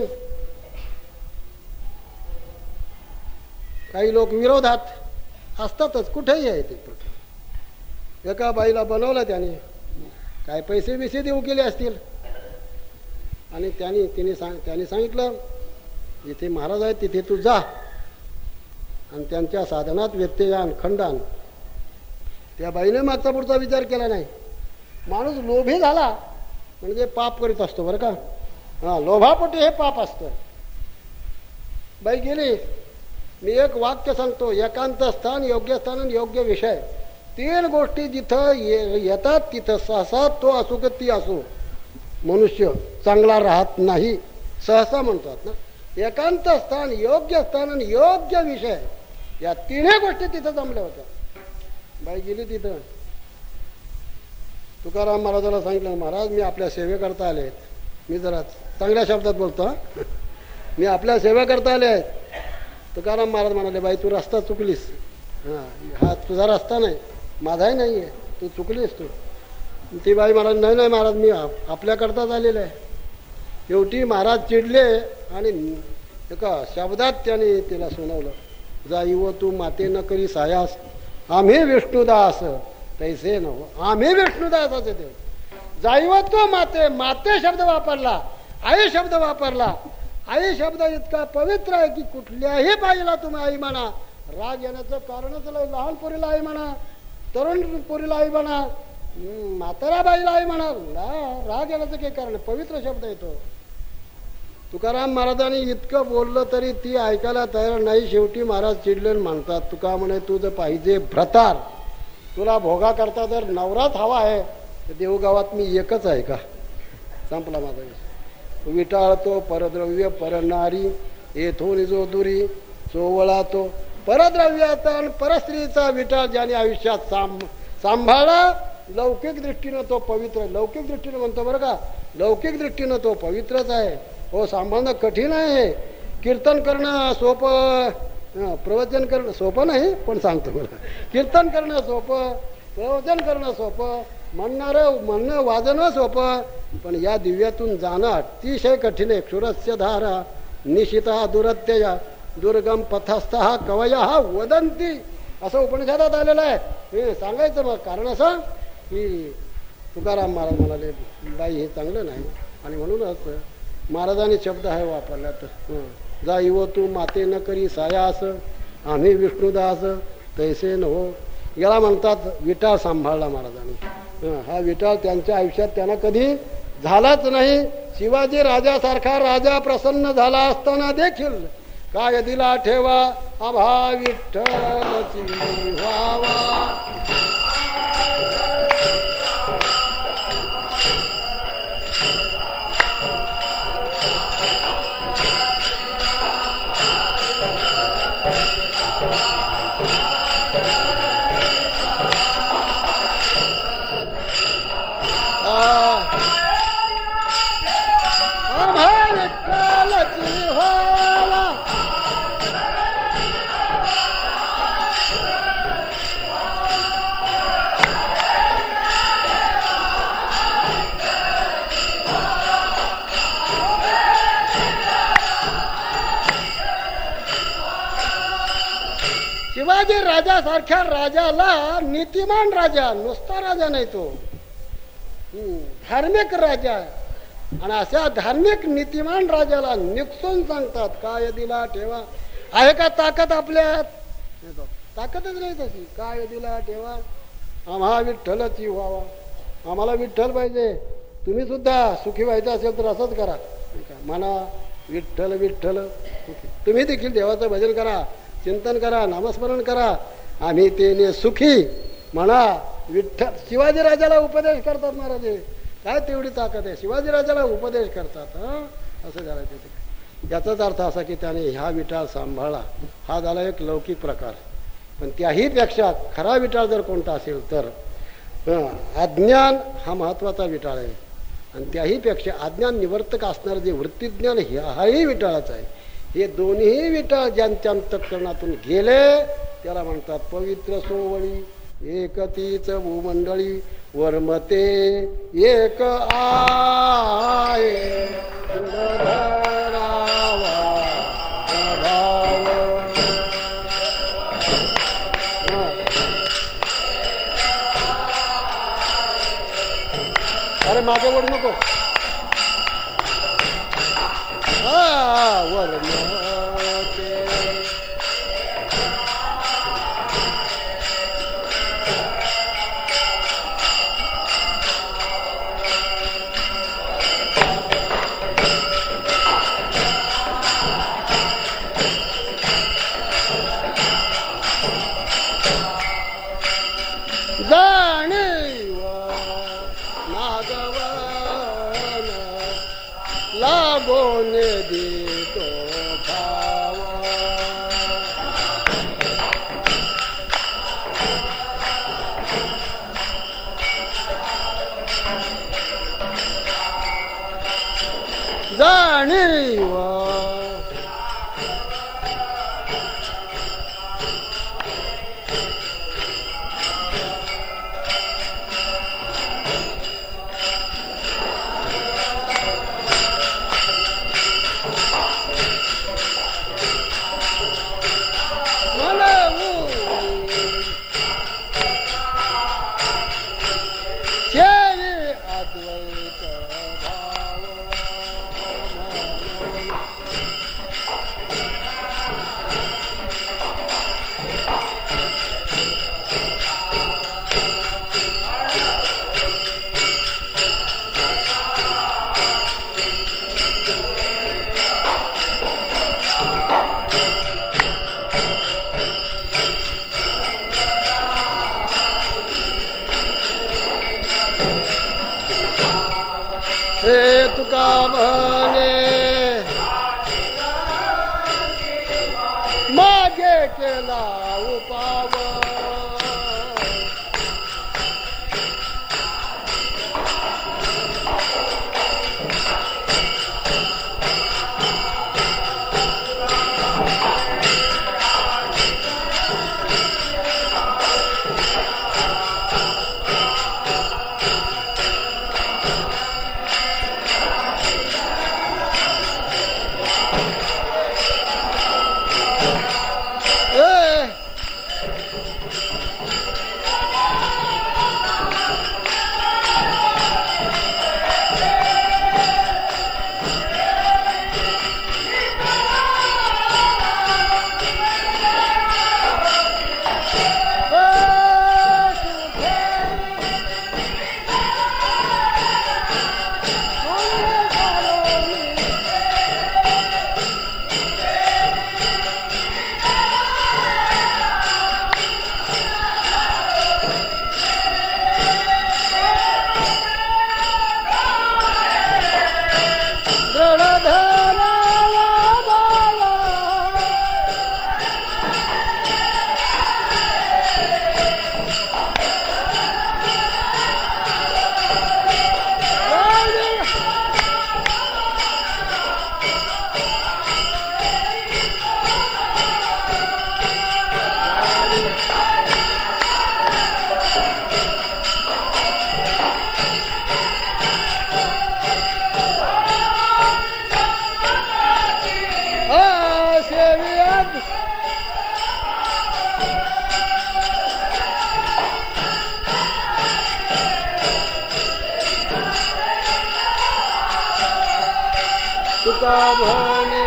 काही लोक विरोधात असतातच, कुठेही आहे ते प्रकार. एका बाईला बनवलं त्याने, काय पैसे बिसे देऊ केले असतील. आणि त्यांनी सांगितलं जिथे महाराज आहेत तिथे तू जा आणि त्यांच्या साधनात व्यत्यय आण, खंड आण. त्या बाईने मागचा पुढचा विचार केला नाही. माणूस लोभी झाला म्हणजे पाप करीत असतो बरं का. लोभापोटी हे पाप असतं. बाई गेली. मी एक वाक्य सांगतो, एकांत स्थान, योग्य स्थान आणि योग्य विषय, 3 गोष्टी जिथं येतात तिथं सहसा तो असो की ती असो मनुष्य चांगला राहत नाही. सहसा म्हणतात ना. एकांत स्थान, योग्य स्थान आणि योग्य विषय, या 3 गोष्टी तिथं जमल्या होत्या. बाई गेली तिथं. तुकाराम महाराजाला सांगितलं, महाराज मी आपल्या सेवेकरता आले आहेत. मी जरा चांगल्या शब्दात बोलतो, मी आपल्या सेवेकरता आले आहेत. तुकाराम महाराज म्हणाले, बाई तू रस्ता चुकलीस. हा तुझा रस्ता नाही, माझाही नाही आहे, तू चुकलीस तू. ती बाई महाराज, नाही महाराज मी आपल्याकरताच आलेलं आहे. शेवटी महाराज चिडले आणि एका शब्दात त्याने तिला सुनावलं, जाईव तू माते न करी सायास, आम्ही विष्णुदास तैसे नव. आम्ही विष्णुदासाचे देव. जाईवतो माते, माते शब्द वापरला, आई शब्द वापरला. आई शब्द इतका पवित्र आहे की कुठल्याही बाईला तुम्ही आई म्हणा. राग येण्याचं कारणच लहान पोरीला आई म्हणा, तरुण पोरीला आई म्हणा, म्हाताऱ्या बाईला आई म्हणा. राग येण्याचं काही कारण, पवित्र शब्द येतो. तुकाराम महाराजांनी इतकं बोललं तरी ती ऐकायला तयार नाही. शेवटी महाराज चिडले म्हणतात, तुका म्हणे तुझं पाहिजे भ्रतार, तुला भोगा करता जर नवराच हवा आहे तर देवगावात मी एकच आहे का. संपला माझा विषय. विटाळतो परद्रव्य परनारी, येथून जो दुरी सोवळा तो. परद्रव्याचा आणि परस्त्रीचा विटाळ ज्याने आयुष्यात सांभाळला, लौकिक दृष्टीनं तो पवित्र. लौकिक दृष्टीनं म्हणतो बरं का, लौकिक दृष्टीनं तो पवित्रच आहे. हो, सांभाळणं कठीण आहे. कीर्तन करणं सोपं, प्रवचन करणं सोपं नाही, पण सांगतो मला. कीर्तन करणं सोपं, प्रवचन करणं सोपं, म्हणणं वाजणं सोपं, पण या दिव्यातून जाणं अतिशय कठीण आहे. क्षुरस्य धारा निशिता दुरत्यया दुर्गम पथस्थ कवया वदंती, असं उपनिषदात आलेलं आहे. हे सांगायचं मग कारण असं की तुकाराम महाराज म्हणाले बाई हे चांगलं नाही, आणि म्हणूनच महाराजांनी शब्द आहे वापरला. तर जा इव तू माते न करी सायास, आम्ही विष्णुदास तैसे न हो. याला म्हणतात विटाळ सांभाळला महाराजांनी. हा विटाळ त्यांच्या आयुष्यात त्यांना कधी झालाच नाही. शिवाजी राजासारखा राजा प्रसन्न झाला असताना देखील काय दिला ठेवा आभा विठ्ठलची व्हावा. शिवाजी राजासारख्या राजाला, नीतिमान राजा, नुसता राजा नाही तो, धार्मिक राजा. आणि अशा धार्मिक नीतिमान राजाला निकसून सांगतात काय दिला ठेवा. आहे का ताकद आपल्यात? ताकदच नाही तशी. काय दिला ठेवा आम्हा विठ्ठलची व्हावा. आम्हाला विठ्ठल पाहिजे. तुम्ही सुद्धा सुखी व्हायचं असेल तर असंच करा म्हणा, विठ्ठल विठ्ठल. तुम्ही देखील देवाचं भजन करा, चिंतन करा, नामस्मरण करा. आम्ही तेने सुखी म्हणा विठ्ठल. शिवाजी राजाला उपदेश करतात महाराज. काय तेवढी ताकद आहे, शिवाजी राजाला उपदेश करतात. असं झालं तिथे. याचाच अर्थ असा की त्याने ह्या विटाळ सांभाळला. हा झाला एक लौकिक प्रकार. पण त्याही पेक्षा खरा विटाळ जर कोणता असेल तर अज्ञान हा महत्वाचा विटाळ आहे. आणि त्याही पेक्षा अज्ञान निवर्तक असणारं जे वृत्तीज्ञान हाही विटाळाच आहे. हे दोन्ही विटाळ ज्यांच्या अंतःकरणातून गेले त्याला म्हणतात पवित्र सोवळी. एकतीच भूमंडळी वर्मते एक आहे अरे मागे वळू नको. वर्मते जाणीव नागवन लागोन देतो भाव. जाणीव हे तुका म्हणे मागे केला उपाव तुका म्हणे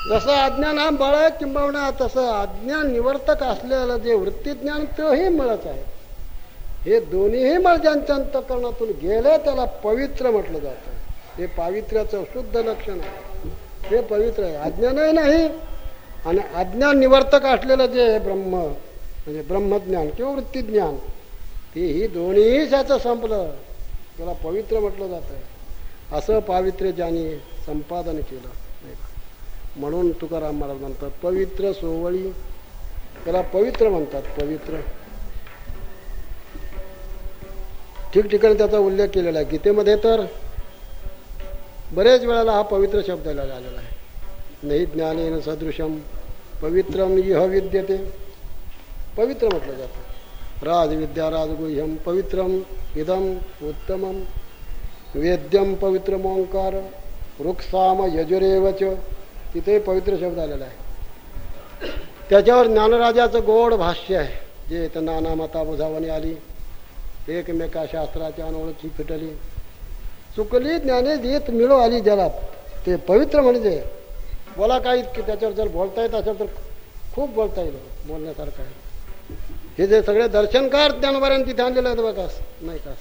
जसं अज्ञान हा मळ किंबहुना तसं अज्ञान निवर्तक असलेलं जे वृत्तीज्ञान तोही मळच आहे. हे दोन्हीही मळ ज्यांच्या अंतःकरणातून गेले त्याला पवित्र म्हटलं जातं. हे पावित्र्याचं शुद्ध लक्षण आहे. हे पवित्र आहे, अज्ञानही नाही. आणि अज्ञान निवर्तक असलेलं जे ब्रह्म म्हणजे ब्रह्मज्ञान किंवा वृत्तीज्ञान तेही दोन्हीही त्याचं संपलं त्याला पवित्र म्हटलं जातं. असं पावित्र्य ज्यांनी संपादन केलं म्हणून तुकाराम महाराज म्हणतात पवित्र सोवळी त्याला पवित्र म्हणतात. पवित्र ठिकठिकाणी त्याचा उल्लेख केलेला आहे. गीतेमध्ये तर बरेच वेळेला हा पवित्र शब्द आलेला आहे. नहि ज्ञानेन सदृशम पवित्रम इह विद्यते. पवित्र म्हटलं जातं. राजविद्या राजगुह्यम पवित्रम इदम उत्तमम वेद्यम पवित्रम ओंकार वृक्षाम यजुरेवच. तिथे पवित्र शब्द आलेला आहे. त्याच्यावर ज्ञानराजाचं गोड भाष्य आहे जे तर नाना मता बुझावणी आली एकमेका शास्त्राच्या अनोळखी फिटली चुकली ज्ञाने देत मिळो आली ज्याला ते पवित्र म्हणजे बोला काही त्याच्यावर जर बोलता येत असेल तर खूप बोलता येईल बोलण्यासारखं आहे. हे जे सगळे दर्शनकार ज्ञानवाऱ्यांनी तिथे आणलेले आहेत बघा नाही का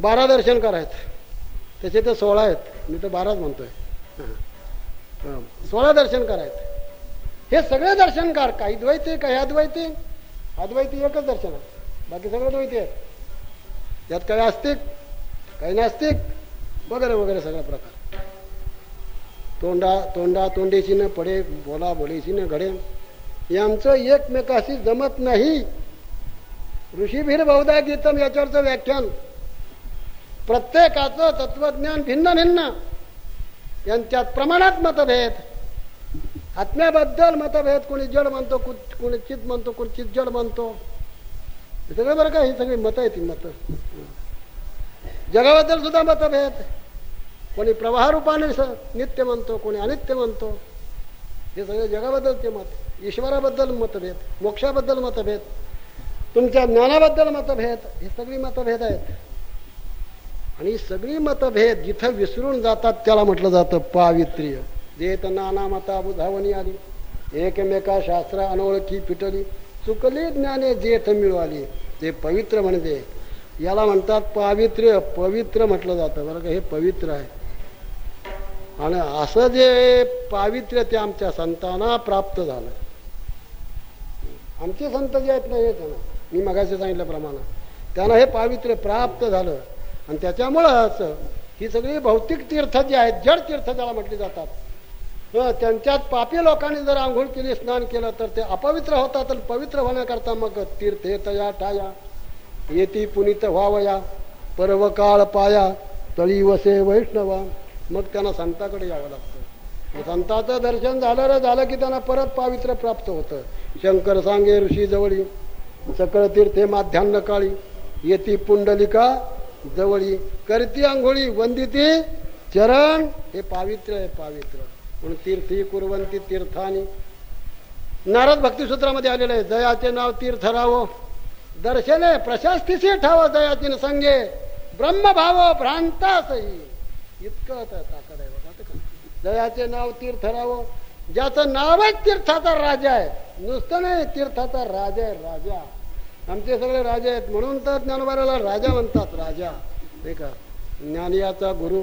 12 दर्शनकार आहेत त्याचे ते 16 आहेत मी तर 12च म्हणतोय 16 दर्शनकार आहेत. हे सगळे दर्शनकार काही द्वैती काही अद्वैती अद्वैती एकच दर्शन आहे बाकी सगळे द्वैती आहेत. त्यात काही आस्तिक काही नास्तिक वगैरे वगैरे सगळा प्रकार. तोंडा तोंडेशी न पडे बोला बोलेशी न घडे यांचं एकमेकाशी जमत नाही. ऋषीभीर बहुधा गीतम याच्यावरचं व्याख्यान प्रत्येकाचं तत्वज्ञान भिन्न भिन्न यांच्यात प्रमाणात मतभेद आत्म्याबद्दल मतभेद, कोणी जड म्हणतो, कोणी चित म्हणतो, कोणी चित जड म्हणतो. हे सगळं बरं का, ही सगळी मतं आहेत. ती मतं जगाबद्दल सुद्धा मतभेद. कोणी प्रवाह रूपाने नित्य म्हणतो, कोणी अनित्य म्हणतो. हे सगळे जगाबद्दलचे मत. ईश्वराबद्दल मतभेद, मोक्षाबद्दल मतभेद, तुमच्या ज्ञानाबद्दल मतभेद. हे सगळी मतभेद आहेत. आणि सगळी मतभेद जिथं विसरून जातात त्याला म्हटलं जातं पावित्र्य. जेत नाना मता बुधावणी आली, एकमेका शास्त्र अनोळखी पिटली, चुकली ज्ञाने जेथ मिळवाली, ते पवित्र म्हणते. याला म्हणतात पावित्र्य. पवित्र म्हटलं जातं बरं का, हे पवित्र आहे. आणि असं जे पावित्र्य ते आमच्या संतांना प्राप्त झालं. आमचे संत जे आहेत ना, हे त्यांना मी मगाशी सांगितल्याप्रमाणे त्यांना हे पावित्र्य प्राप्त झालं. आणि त्याच्यामुळंच ही सगळी भौतिक तीर्थ जी आहेत, जड तीर्थ ज्याला म्हटली जातात, त्यांच्यात पापी लोकांनी जर आंघोळ केली, स्नान केलं तर ते अपवित्र होतात. आणि पवित्र होण्याकरता मग तीर्थे तया ठाया येती पुनीत व्हावया, पर्व काळ पाया तळी वसे वैष्णवा. मग त्यांना संताकडे यावं लागतं. संताचं दर्शन झालं की त्यांना परत पावित्र्य प्राप्त होतं. शंकर सांगे ऋषी जवळी, सकळ तीर्थे माध्यान्ह काळी, येती पुंडलिका जवळी, करती आंघोळी वंदिती चरण. हे पावित्र्य आहे, पावित्र्य. म्हणून तीर्थी कुर्वंती तीर्थानी. नारद भक्तिसूत्रामध्ये आलेलं आहे, जयाचे नाव तीर्थ रावो, दर्शने प्रशस्तीशी ठाव, जयाची संगे ब्रह्मभाव भ्रांतासही. इतकं ताकद आहे बघा. जयाचे नाव तीर्थ रावो, ज्याचं नावच तीर्थाचा राजा आहे. नुसतं नाही, तीर्थाचा राजा आहे, राजा. आमचे सगळे राजा आहेत. म्हणून तर ज्ञानोबाला राजा म्हणतात. राजा नाही का, ज्ञानियाचा गुरु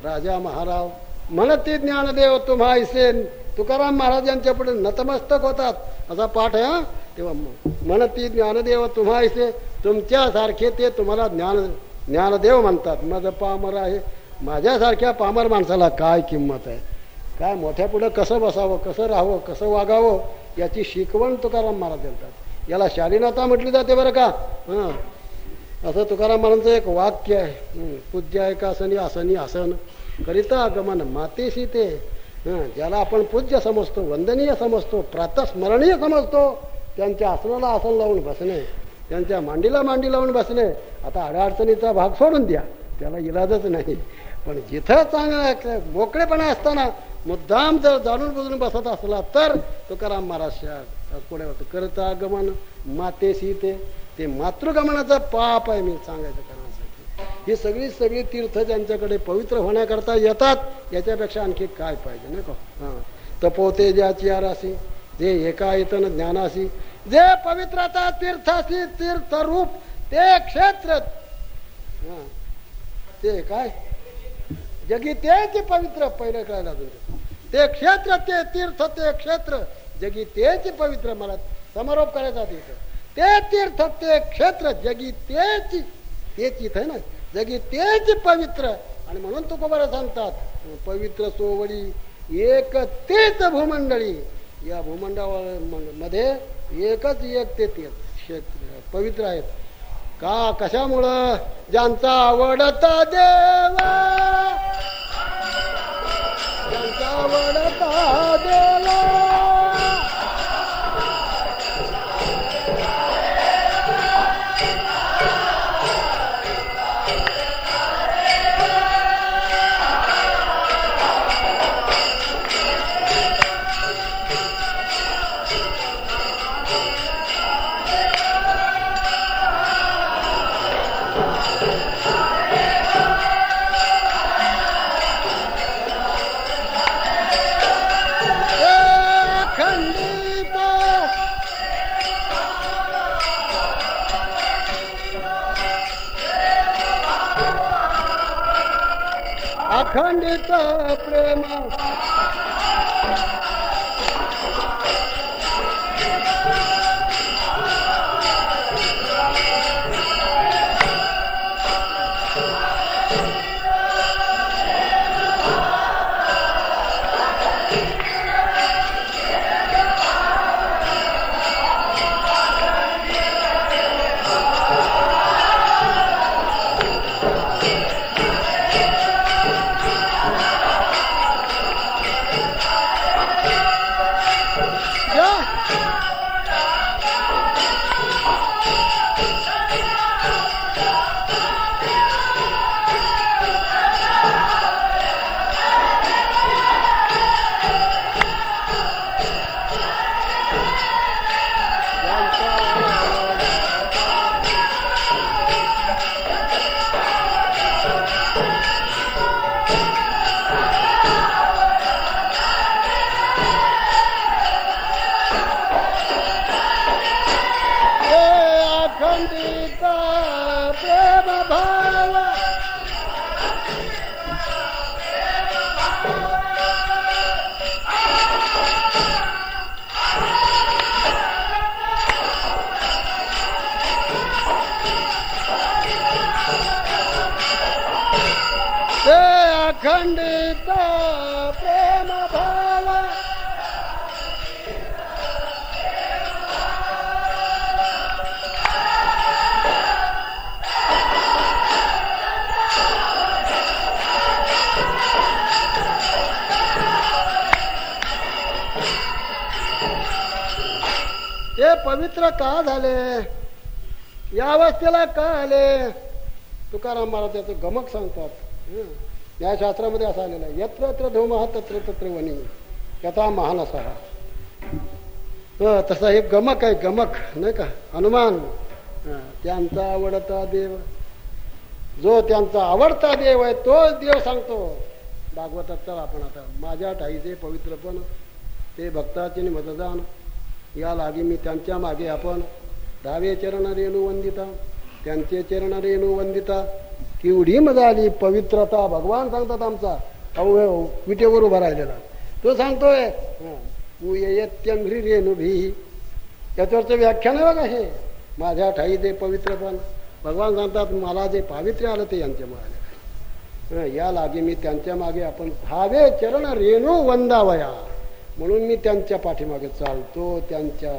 राजा महाराव. म्हणती ज्ञानदेव तुम्हा ऐसे, तुकाराम महाराजांच्या पुढे नतमस्तक होतात. असा पाठ आहे. हा, तेव्हा म्हणती ज्ञानदेव तुम्हा ऐसे, तुमच्यासारखे ते तुम्हाला ज्ञानदेव म्हणतात. मज पामर आहे, माझ्यासारख्या पामर माणसाला काय किंमत आहे. काय मोठ्या पुढे कसं बसावं, कसं राहावं, कसं वागावं याची शिकवण तुकाराम महाराज देतात. याला शालीनता म्हटली जाते बरं का. असं तुकाराम महाराजांचं एक वाक्य आहे, पूज्य एकासनी आसनी आसन करिता गमन मातेशी ते. ज्याला आपण पूज्य समजतो, वंदनीय समजतो, प्रातस्मरणीय समजतो, त्यांच्या आसनाला आसन लावून बसणे, त्यांच्या मांडीला मांडी लावून बसणे. आता अडचणीचा भाग सोडून द्या, त्याला इलाजच नाही. पण जिथं चांगला मोकळेपणा असताना मुद्दाम जर जाणून बुजून बसत असला तर तुकाराम महाराज पुढे होतं, करता गमन मातेशी ते मातृगमनाचं पाप आहे. मी सांगायचं करण्यासाठी ही सगळी तीर्थ ज्यांच्याकडे पवित्र होण्याकरता येतात, याच्यापेक्षा आणखी काय पाहिजे नाही का. तपोते ज्याची आरासी, जे एकायतन ज्ञानासी, जे पवित्रता तीर्थासी, तीर्थरूप ते क्षेत्र. ते काय जगी तेच पवित्र. पहिलं कळायला ते क्षेत्र, ते तीर्थ, ते क्षेत्र जगी तेच पवित्र. मला समारोप करायचा तिथं. ते तीर्थ, ते क्षेत्र जगी तेच इथं ना, जगी तेच पवित्र. आणि म्हणून तुकोबारा सांगतात, पवित्र सोवडी एक तेच भूमंडळी. या भूमंडळामध्ये एकच एक ते क्षेत्र पवित्र आहेत. का कशामुळं, ज्यांचा आवडता देवा, ज्यांचा आवडता देवा, अखंडित प्रेम, ते पवित्र का झाले, या अवस्थेला का आले? तुकाराम महाराज त्याचं गमक सांगतात. या शास्त्रामध्ये असं आलेलं आहे, यत्र यत्र धूमः तत्र तत्र वनी यथा महानसः. तसा एक गमक आहे, गमक नाही का, हनुमान. त्यांचा आवडता देव, जो त्यांचा आवडता देव आहे तोच देव सांगतो भागवतात. तर आपण आता माझ्या ठाईचे पवित्रपण ते भक्ताचे मतदान, या लागी मी त्यांच्या मागे आपण धावे चरण रेणू वंदिता, त्यांचे चरण रेणू वंदिता. केवढी मजा आली पवित्रता. भगवान सांगतात आमचा विटेवर उभा राहिलेला तो सांगतोय येत्यंघ्री रेणू भी. याच्यावरचं व्याख्यान आहे बघा हे, माझ्या ठाई ते पवित्रपण. भगवान सांगतात मला जे पावित्र्य आलं ते यांच्यामुळे आले. या लागे मी त्यांच्या मागे आपण धावे चरण रेणू वंदावया, म्हणून मी त्यांच्या पाठीमागे चालतो. त्यांच्या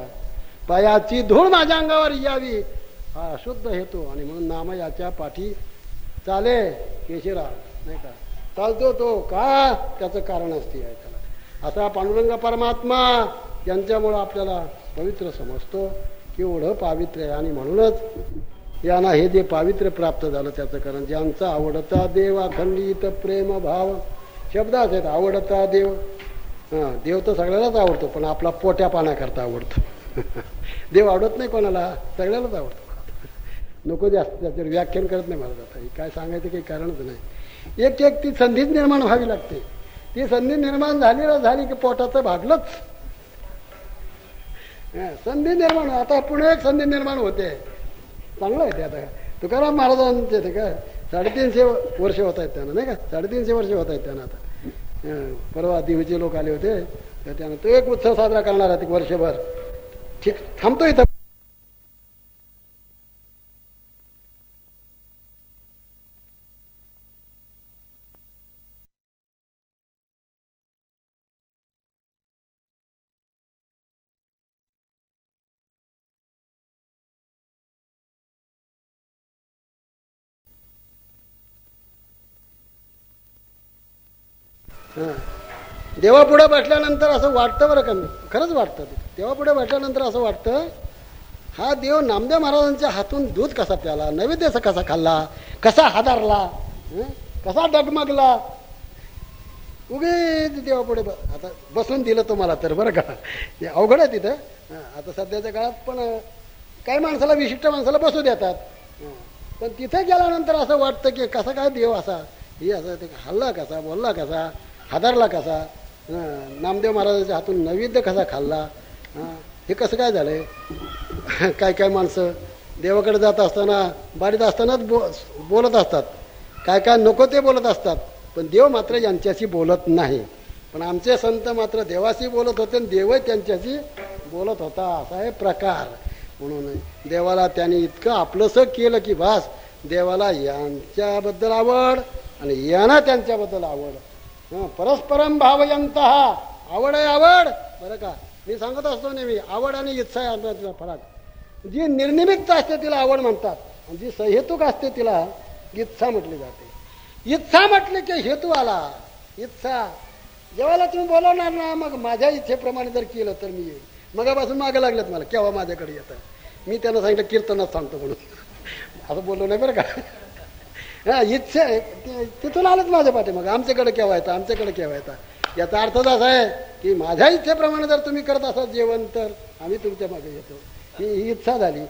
पायाची धूळ माझ्या अंगावर यावी हा अशुद्ध हेतू, आणि म्हणून नाम याच्या पाठी चाले केशिरा नाही का, चालतो तो का, त्याचं कारण असते आहे त्याला. असा पांडुरंग परमात्मा यांच्यामुळं आपल्याला पवित्र समजतो, केवढं पावित्र्य आहे. आणि म्हणूनच यांना हे जे पावित्र्य प्राप्त झालं त्याचं कारण ज्यांचा आवडता देव अखंडित प्रेम भाव. शब्दाच आहेत आवडता देव. देव तर सगळ्यालाच आवडतो, पण आपला पोट्या पाण्याकरता आवडतो. देव आवडत नाही कोणाला, सगळ्यालाच आवडतो. नको जास्त त्याच्यावर व्याख्यान करत नाही मला जाता, काय सांगायचं काही कारणच नाही. एक एक ती संधीच निर्माण व्हावी लागते. ती संधी निर्माण झाली की पोटाचं भागलंच. संधी निर्माण, आता पुढे एक संधी निर्माण होते, चांगलं आहे ते. आता तुकाराम महाराजांचे ते काय 350 वर्ष होत आहेत त्यांना नाही का, 350 वर्ष होत आहेत त्यांना. आता परवा दिवचे लोक आले होते, तर त्यानं तो एक उत्सव साजरा करणार आहे वर्षभर. ठीक, थांबतो इथं. देवापुढे बसल्यानंतर असं वाटतं बरं का, खरंच वाटतं. देवापुढे बसल्यानंतर असं वाटतं हा देव नामदेव महाराजांच्या हातून दूध कसा प्याला, नैवेद्य कसा खाल्ला, कसा हादरला, कसा डगमगला. उगे देवापुढे आता बसून दिलं तुम्हाला तर बरं का, ते अवघड आहे तिथं. आता सध्याच्या काळात पण काही माणसाला विशिष्ट माणसाला बसू देतात, पण तिथे गेल्यानंतर असं वाटतं की कसा काय देव असा, हे असं ते हल्ला कसा, बोलला कसा, हादरला कसा, नामदेव महाराजांच्या हातून नैवेद्य कसा खाल्ला, हे कसं काय झालंय. काय काय माणसं देवाकडे जात असताना बारीत असतानाच बोलत असतात, काय काय नको ते बोलत असतात, पण देव मात्र यांच्याशी बोलत नाही. पण आमचे संत मात्र देवाशी बोलत होते आणि देव त्यांच्याशी बोलत होता. असा आहे प्रकार. म्हणून देवाला त्यांनी इतकं आपलंसं केलं की बस देवाला यांच्याबद्दल आवड आणि यांना त्यांच्याबद्दल आवड. परस्परम भावयंत, आवड आहे आवड बरं का. मी सांगत असतो नेहमी आवड आणि इच्छा यातला फरक. जी निर्निमित्त असते तिला आवड म्हणतात, आणि जी सहेतुक असते तिला इच्छा म्हटली जाते. इच्छा म्हटली की हेतू आला. इच्छा जेव्हा तुम्ही बोलवणार ना, मग माझ्या इच्छेप्रमाणे जर केलं तर मी येईल. मगापासून मागे लागलेत मला केव्हा माझ्याकडे येतं. मी त्यांना सांगितलं कीर्तनात सांगतो म्हणून, असं बोललो नाही बरं का. इच्छा तिथून आलंच माझ्या पाठी, मग आमच्याकडे केव्हा येतं, आमच्याकडे केव्हा येतं. याचा अर्थच असा आहे की माझ्या इच्छेप्रमाणे जर तुम्ही करत असाल जेवण तर आम्ही तुमच्या मागे येतो. ही इच्छा झाली.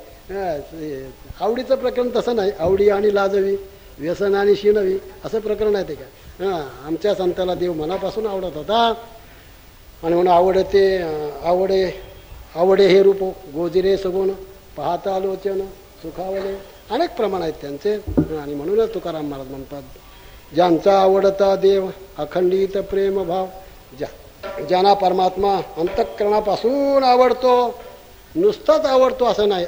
आवडीचं प्रकरण तसं नाही. आवडी आणि लाजवी, व्यसन आणि शिनवी असं प्रकरण आहे ते काय. आमच्या संताला देव मनापासून आवडत होता, आणि म्हणून आवडे हे रूप गोजिरे सगुण पाहता लोचन सुखावले, अनेक प्रमाण आहेत त्यांचे. आणि म्हणूनच तुकाराम महाराज म्हणतात ज्यांचा आवडता देव अखंडित प्रेम भाव. ज्यांना परमात्मा अंतःकरणापासून आवडतो, नुसताच आवडतो असं नाही,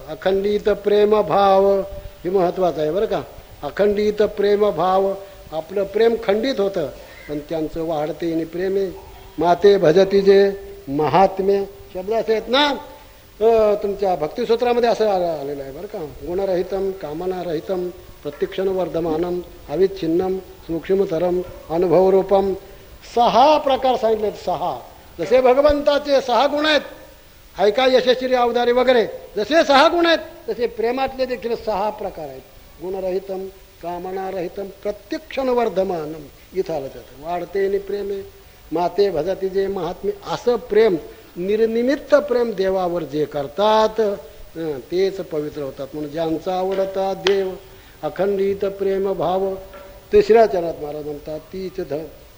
अखंडित प्रेम भाव हे महत्वाचं आहे बरं का. अखंडित प्रेम भाव, आपलं प्रेम खंडित होतं पण त्यांचं वाढते आणि प्रेमे. माते भजती जे महात्म्य शब्द असे आहेत ना, तुमच्या भक्तिसूत्रामध्ये असं आलेलं आहे बरं का. गुणरहितम कामनारहितम प्रत्यक्षण वर्धमानम अविच्छिन्नम सूक्ष्मतरम अनुभवरूपम. 6 प्रकार सांगितलेत. 6 जसे भगवंताचे 6 गुण आहेत, ऐका यशस्वी अवतारी वगैरे जसे 6 गुण आहेत, तसे प्रेमातले देखील 6 प्रकार आहेत. गुणरहितम, कामनारहितम, प्रत्यक्षण वर्धमानम. इथं आलं जातं. वाढते नि प्रेमे माते भजती जे महात्मे. असं प्रेम, निर्निमित्त प्रेम देवावर जे करतात तेच पवित्र होतात. म्हणून ज्यांचा आवडता देव अखंडित प्रेम भाव. 3ऱ्या चरणात महाराज म्हणतात तीच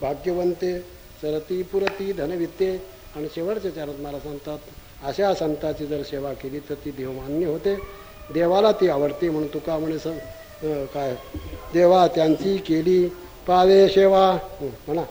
भाग्यवंते सरती पुरती धनवित्ते. आणि शेवटच्या चरणात महाराज म्हणतात अशा संताची जर सेवा केली तर ती देवमान्य होते, देवाला ती आवडते. म्हणून तुका म्हणे काय देवा त्यांची केली पावे सेवा म्हणा.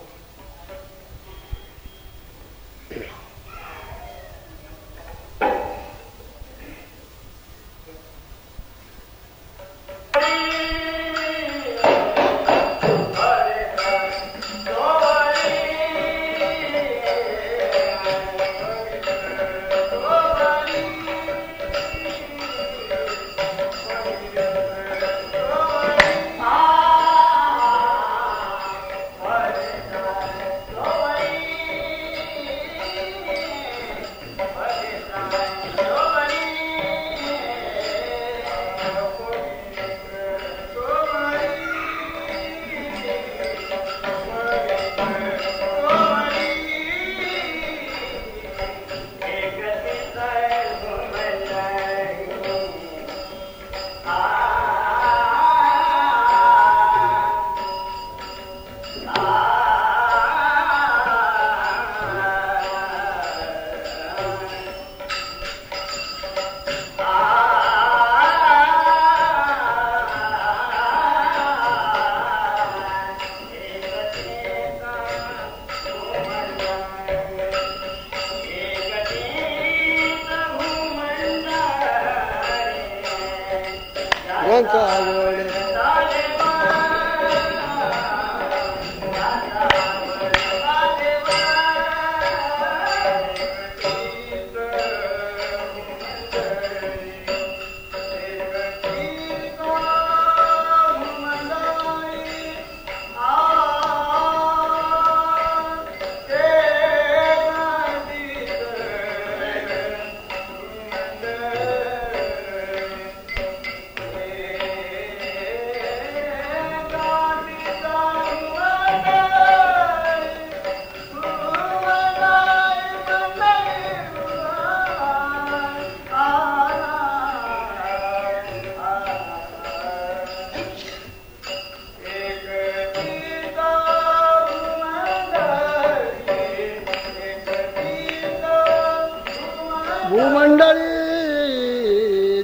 भूमंडळी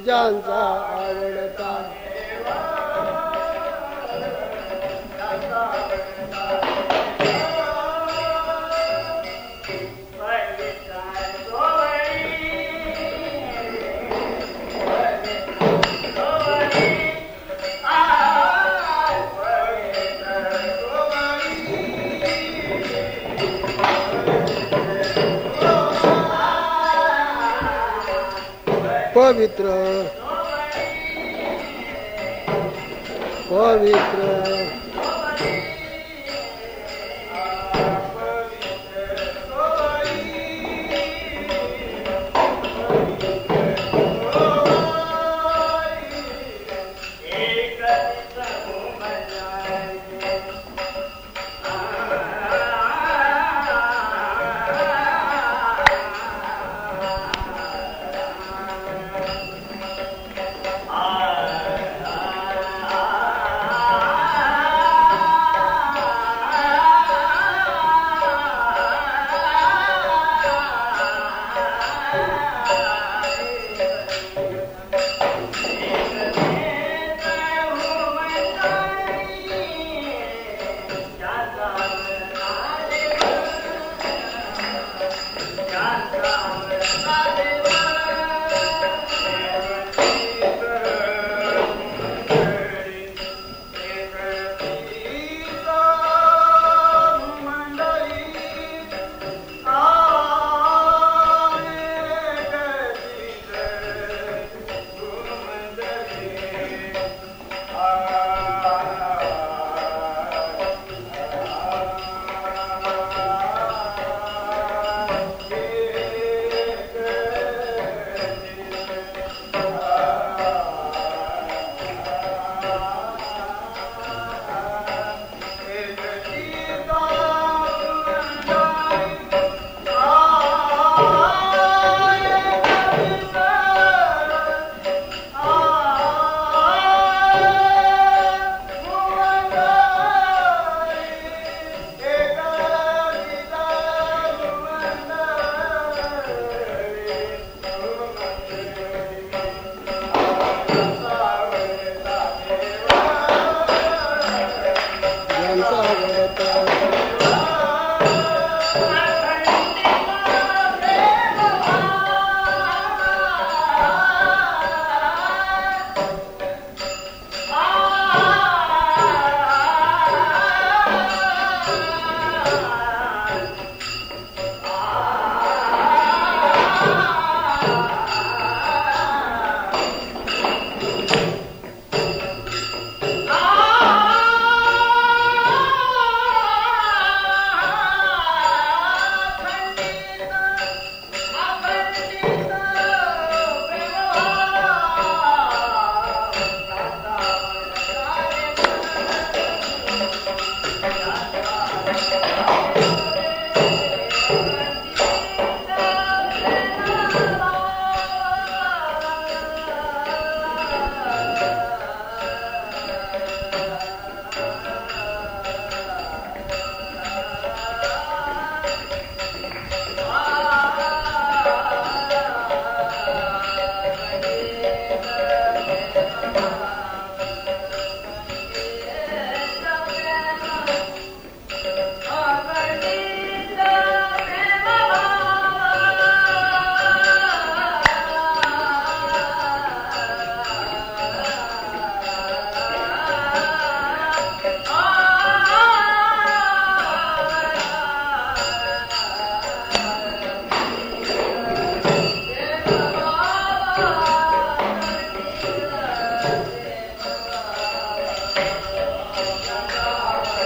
ज्यांचा आवडता पवित्र पवित्र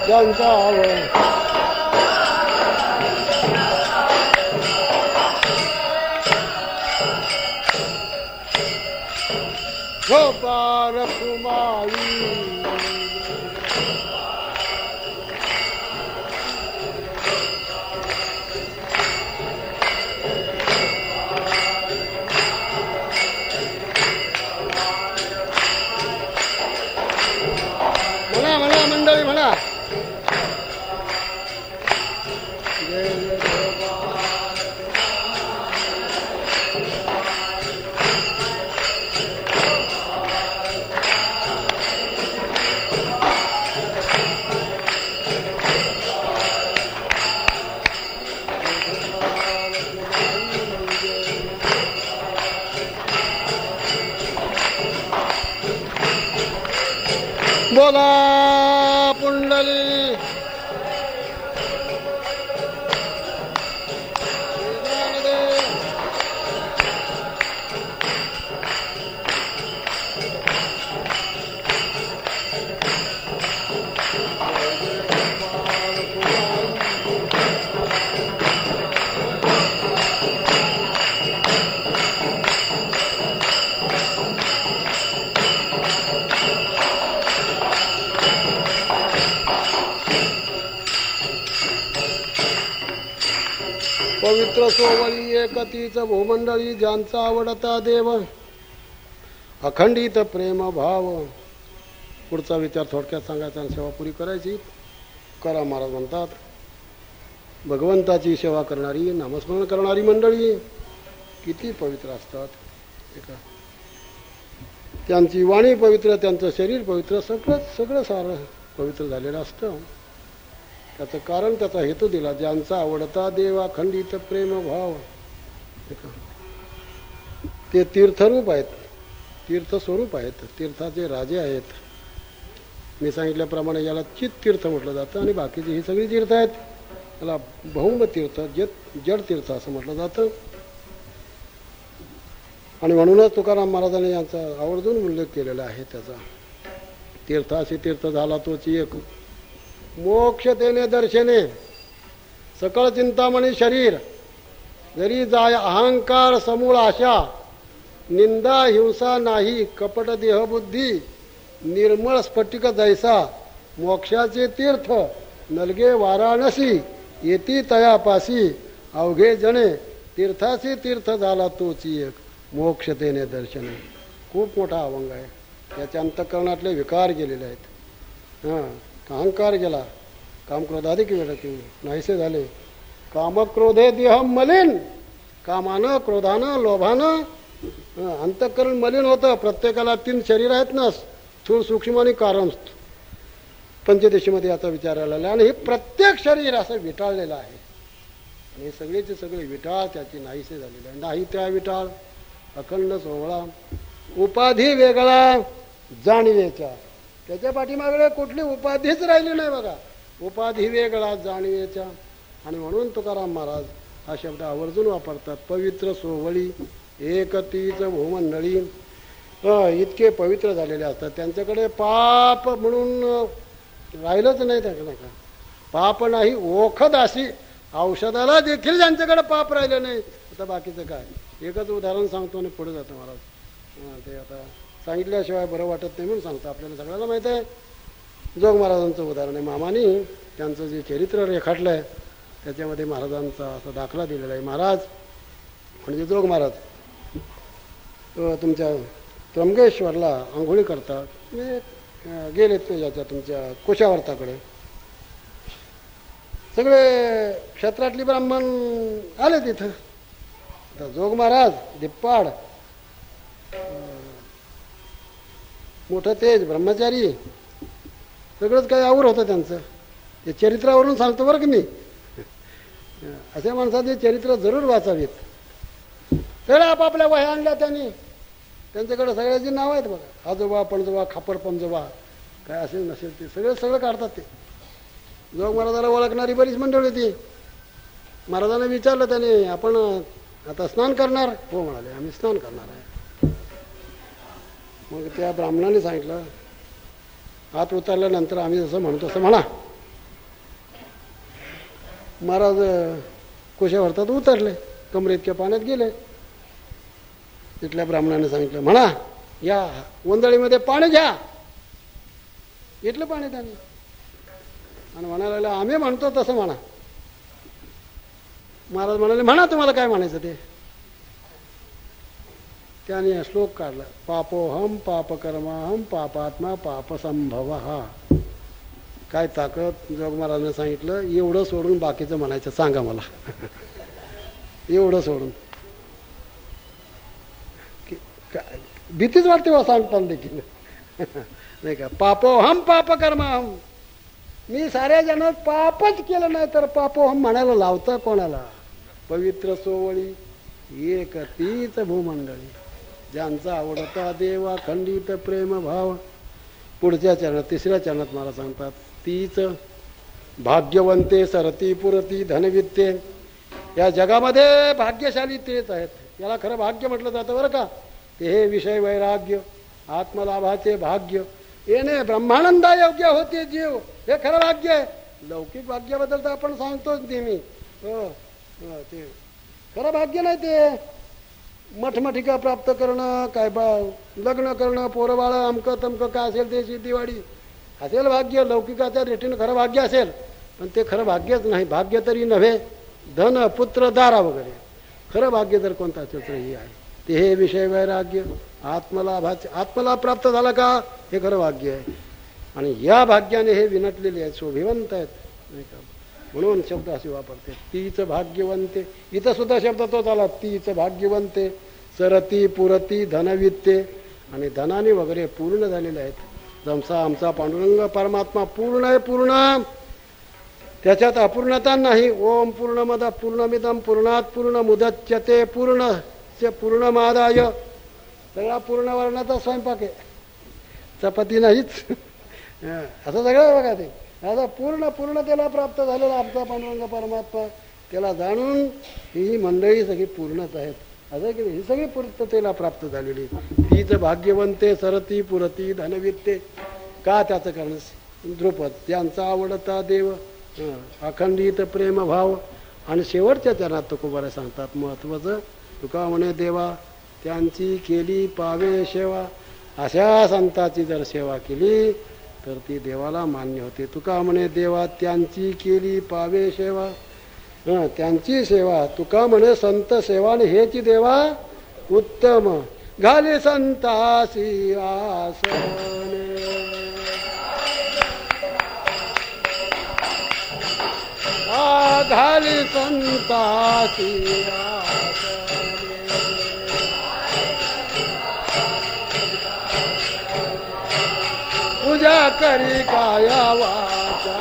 ज्यांचा गोपाल कुमारी म्हणा मंडळी म्हणा बोला पुंडली पवित्र सोवळी एकतीच भूमंडळी ज्यांचा आवडता देव अखंडित प्रेम भाव. पुढचा विचार थोडक्यात सांगायचा आणि सेवा पुरी करायची. तुकाराम महाराज म्हणतात भगवंताची सेवा करणारी नामस्मरण करणारी मंडळी किती पवित्र असतात. त्यांची वाणी पवित्र, त्यांचं शरीर पवित्र, सगळं सारं पवित्र झालेलं असतं. त्याचं कारण त्याचा हेतू दिला. ज्यांचा आवडता देव अखंडित प्रेम भाव. ते तीर्थरूप आहेत, तीर्थस्वरूप आहेत, तीर्थाचे राजे आहेत. मी सांगितल्याप्रमाणे याला चित तीर्थ म्हटलं जातं आणि बाकीची ही सगळी तीर्थ आहेत. त्याला भौम तीर्थ, जड तीर्थ असं म्हटलं जातं. आणि म्हणूनच तुकाराम महाराजांनी यांचा आवर्जून उल्लेख केलेला आहे. त्याचा तीर्थाशी तीर्थ झाला तोची एक मोक्ष तेने दर्शने सकळ चिंतामणी शरीर जरी जाय अहंकार समूळ आशा निंदा हिंसा नाही कपट देहबुद्धी निर्मळ स्फटिक जैसा मोक्षाचे तीर्थ नलगे वाराणसी येती तयापासी अवघे जणे तीर्थाशी तीर्थ झाला तोची एक मोक्षतेने दर्शने. खूप मोठा अभंग आहे. त्याच्या अंतःकरणातले विकार गेलेले आहेत. अहंकार गेला, कामक्रोधाधिक वेळती नाहीसे झाले. कामक्रोधे देह मलिन, कामानं क्रोधानं लोभानं अंतःकरण मलिन होतं. प्रत्येकाला 3 शरीर आहेत ना, स्थूल सूक्ष्म आणि कारण. पंचदशीमध्ये याचा विचार आलेला आहे. आणि हे प्रत्येक शरीर असं विटाळलेलं आहे. आणि हे सगळेचे सगळे विटाळ त्याची नाहीसे झालेले आहे. नाही त्या विटाळ अखंड सोहळा उपाधी वेगळा जाणीवेचा. त्याच्या पाठीमागे कुठली उपाधीच राहिली नाही बघा. उपाधी वेगळा जाणीवेचा. आणि म्हणून तुकाराम महाराज हा शब्द आवर्जून वापरतात. पवित्र सोवळी एकतीच भूमंडळी इतके पवित्र झालेले असतात. त्यांच्याकडे पाप म्हणून राहिलंच नाही. त्याकडे का पाप नाही ओखद अशी औषधाला देखील ज्यांच्याकडे पाप राहिलं नाही. आता बाकीचं काय. एकच उदाहरण सांगतो आणि पुढे जातो महाराज. ते आता सांगितल्याशिवाय बरं वाटत नाही म्हणून सांगतो. आपल्याला सगळ्यांना माहीत आहे. जोग महाराजांचं उदाहरण आहे. मामानी त्यांचं जे चरित्र रेखाटलं आहे त्याच्यामध्ये महाराजांचा असा दाखला दिलेला आहे. महाराज म्हणजे जोग महाराज तुमच्या त्र्यंबकेश्वरला आंघोळी करतात. गेले ते याच्या तुमच्या कुशावर्ताकडे. सगळे क्षेत्रातली ब्राह्मण आले तिथं. आता जोग महाराज दिप्पाड मोठं तेज ब्रह्मचारी सगळंच काही आवर होतं त्यांचं. हे चरित्रावरून सांगतो बरं की मी. अशा माणसाचे चरित्र जरूर वाचावीत. सगळ्या आपापल्या वह्या आणल्या त्यांनी. त्यांच्याकडे सगळ्याची नावं आहेत बघा. आजोबा पणजोबा खापर पंजोबा काय असेल नसेल ते सगळं काढतात ते. जोग महाराजाला ओळखणारी बरीच मंडळी होती. महाराजांना विचारलं त्याने आपण आता स्नान करणार. हो म्हणाले आम्ही स्नान करणार आहे. मग त्या ब्राह्मणाने सांगितलं हात उतरल्यानंतर आम्ही जसं म्हणतो तसं म्हणा. महाराज कोशा भरतात उतरले, कमरेइतक्या पाण्यात गेले. तिथल्या ब्राह्मणाने सांगितलं, म्हणा या वंदळीमध्ये पाणी घ्या. घेतलं पाणी त्याने आणि म्हणायला लागलं, आम्ही म्हणतो तसं म्हणा. महाराज म्हणाले, म्हणा तुम्हाला काय म्हणायचं ते. त्याने श्लोक काढला, पापोहम पापकर्माहम पापात्मा पापसंभव. काय ताकद जोग महाराजांनी सांगितलं, एवढं सोडून बाकीचं म्हणायचं सांगा मला. एवढं सोडून भीतीच वाटते वा सांगताना देखील. नाही का, पापोहम पापकर्माहम, मी साऱ्या जणात पापच केलं नाही तर पापोहम म्हणायला लावतं कोणाला. पवित्र सोवळी एक तीच भूमंडळी, ज्यांचा आवडता देवा खंडित प्रेम भाव. पुढच्या चरणात, तिसऱ्या चरणात मला सांगतात, तीच भाग्यवंते सरती पुरती धनवित्ते. या जगामध्ये भाग्यशाली तेच आहेत. याला खरं भाग्य म्हटलं जातं बरं का. ते हे विषय वैराग्य, आत्मलाभाचे भाग्य, येणे ब्रह्मानंदा योग्य होते जीव, हे खरं भाग्य आहे. लौकिक भाग्याबद्दल तर आपण सांगतोच नेहमी. ते खरं भाग्य नाही. ते मठमठिका प्राप्त करणं, काय लग्न करणं, पोरं बाळ, अमकं तमकं काय असेल ते, शेतीवाडी असेल भाग्य. लौकिकाच्या दृष्टीनं खरं भाग्य असेल, पण ते खरं भाग्यच नाही. भाग्य तरी नव्हे, धन पुत्र दारा वगैरे. खरं भाग्य जर कोणतं असेल तर हे आहे. ते हे विषय वैराग्य, आत्मलाभाचे. आत्मलाभ प्राप्त झाला का, हे खरं भाग्य आहे. आणि या भाग्याने हे विनटलेले आहेत, शोभिवंत आहेत, नाही का. म्हणून शब्द असे वापरते, तीच भाग्यवंते. इथं सुद्धा शब्द तोच आला, तीच भाग्यवंते सरती पुरती धनवित्ते. आणि धनाने वगैरे पूर्ण झालेले आहेत. जमसा आमचा पांडुरंग परमात्मा पूर्ण आहे, पूर्ण, त्याच्यात अपूर्णता नाही. ओम पूर्णमद पूर्णमिदम पूर्णात पूर्ण मुदच्यते पूर्णस्य पूर्णमादाय. सगळा पूर्ण वर्णाचा स्वयंपाक आहे, चपाती नाहीच. असं सगळं बघा. ते आता पूर्ण त्याला प्राप्त झालेला आमचा पांडुरंग परमात्मा, त्याला जाणून ही मंडळी सगळी पूर्णच आहेत. असं की ही सगळी पूर्णतेला प्राप्त झालेली. तीच भाग्यवंते सरती पुरती धनवित्ते. का त्याचं कारण, द्रुपद त्यांचा आवडता देव, अखंडित प्रेमभाव. आणि शेवटच्या चरणात तुकोबारा सांगतात महत्वाचं, तुका म्हणे देवा त्यांची केली पावे सेवा. अशा संताची जर सेवा केली तर ती देवाला मान्य होते. तुका म्हणे देवा त्यांची केली पावे सेवा. त्यांची सेवा तुका म्हणे संत सेवा, आणि हेची देवा उत्तम. घाले संतासी आसने, घाले संतासी आसने. पूजा करी काया वाचा,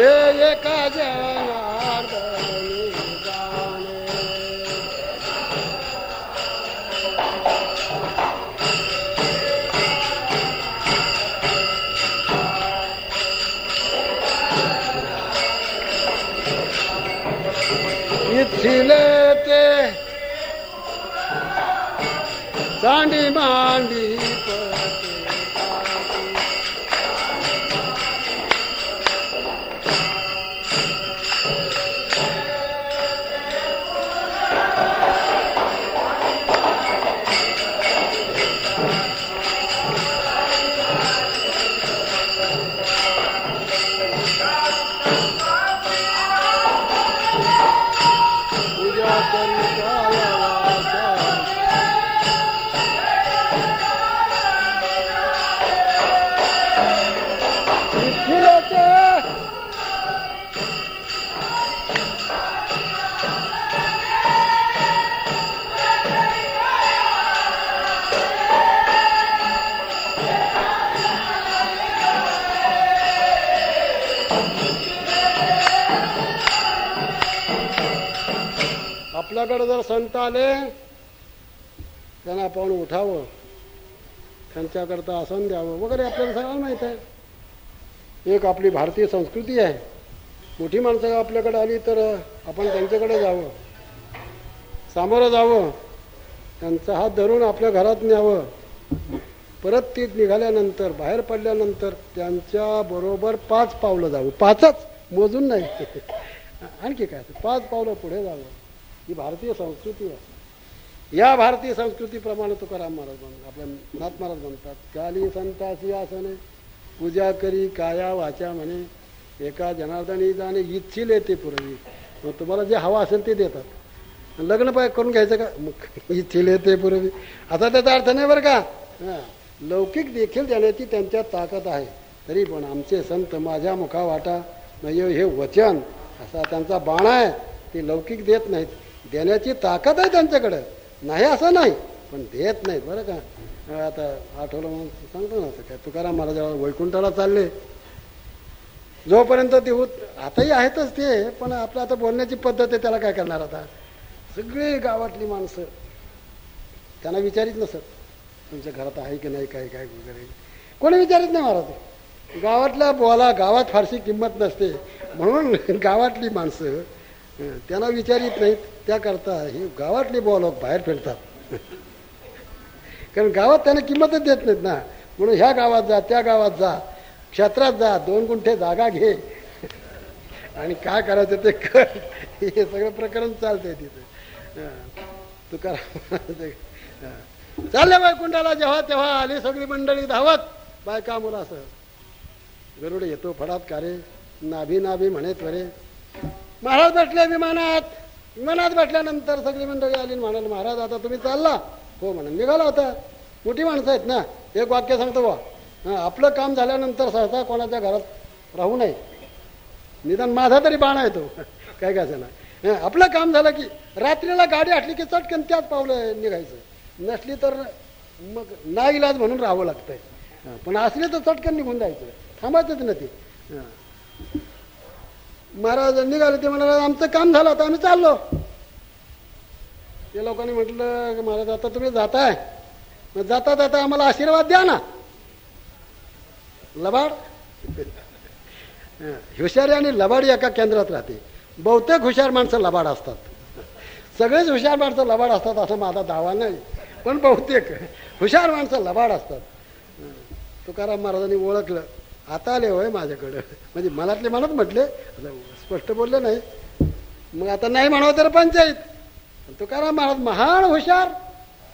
एका जनार्दनी जाणे. इच्छिले ते चांडी मांडी आपल्याकडे जर संत आले त्यांना आपण उठावं, त्यांच्याकरता आसन द्यावं वगैरे आपल्याला सगळ्यांना माहीत आहे. एक आपली भारतीय संस्कृती आहे. मोठी माणसं आपल्याकडे आली तर आपण त्यांच्याकडे जावं, सामोरं जावं, त्यांचा हात धरून आपल्या घरात न्यावं. परत ती निघाल्यानंतर बाहेर पडल्यानंतर त्यांच्या बरोबर 5 पावलं जावं. 5च मोजून नाही आणखी काय, 5 पावलं पुढे जावं. ही भारतीय संस्कृती आहे. या भारतीय संस्कृतीप्रमाणे तुकाराम महाराज म्हणतात, आपल्या नाथ महाराज म्हणतात, काली संतासी आसने पूजा करी काया वाचा म्हणे, एका जनार्दनी जाणे इच्छिले ते पुरवी. मग तुम्हाला जे हवं असेल ते देतात. लग्न पाय करून घ्यायचं का, मग इच्छिले ते पुरवी. आता त्याचा अर्थ नाही बरं का. लौकिक देखील देण्याची त्यांच्यात ताकद आहे. तरी पण आमचे संत माझ्या मुखा वाटा म्हणजे हे वचन असा त्यांचा बाण आहे. ते लौकिक देत नाहीत. देण्याची ताकद आहे त्यांच्याकडं, नाही असं नाही, पण देत नाहीत बरं का. आता आठवलं म्हणून सांगतो ना, असं काय तुकाराम महाराज वैकुंठाला चालले. जोपर्यंत ते आताही आहेतच ते, पण आपलं आता बोलण्याची पद्धत आहे, त्याला काय करणार. आता सगळी गावातली माणसं त्यांना विचारित नसत, तुमच्या घरात आहे की नाही, काय काय वगैरे कोणी विचारित नाही. महाराज गावातल्या बोला, गावात फारशी किंमत नसते म्हणून गावातली माणसं त्यांना विचारित नाहीत. त्याकरता ही गावातली बोलक बाहेर फिरतात, कारण गावात त्यांना किंमतच देत नाहीत ना. म्हणून ह्या गावात जा, त्या गावात जा, क्षेत्रात जा, 2 गुंठे जागा घे आणि काय करायचं ते कर. हे सगळं प्रकरण चालतंय तिथं. तुकाराम चालले वैकुंठाला जेव्हा तेव्हा आली सगळी मंडळी धावत, बायका मुलासह. गरुड येतो फडात कारे, नाभी नाभी म्हणे त्वरे. महाराज बसले विमानात. विमानात बसल्यानंतर सगळी मंडळी आली, म्हणाले महाराज आता तुम्ही चालला. हो म्हणून निघाला होता. मोठी माणसं आहेत ना. एक वाक्य सांगतो बा, आपलं काम झाल्यानंतर सहसा कोणाच्या घरात राहू नये. निदान माझा तरी बाण आहे तो, काय काय ना. आपलं काम झालं की रात्रीला गाडी असली की चटकन त्याच पावलं निघायचं. नसली तर मग नाईलाज म्हणून राहावं लागतंय. पण असली तर चटकन निघून जायचं, थांबायचंच नाही ते. महाराज निघाले. ते म्हणाले आमचं काम झालं आता आम्ही चाललो. ते लोकांनी म्हटलं महाराज आता तुम्ही जाताय, मग जाता जाता आम्हाला आशीर्वाद द्या ना. लबाड हुशारी आणि लबाडी एका केंद्रात राहते. बहुतेक हुशार माणसं लबाड असतात. सगळेच हुशार माणसं लबाड असतात असं माझा दावा नाही, पण बहुतेक हुशार माणसं लबाड असतात. तुकाराम महाराजांनी ओळखलं. आता आले होय माझ्याकडं, म्हणजे मनातले मनात म्हटले, स्पष्ट बोलले नाही. मग आता नाही म्हणावं तर पंचायत. तुकाराम महाराज महान हुशार,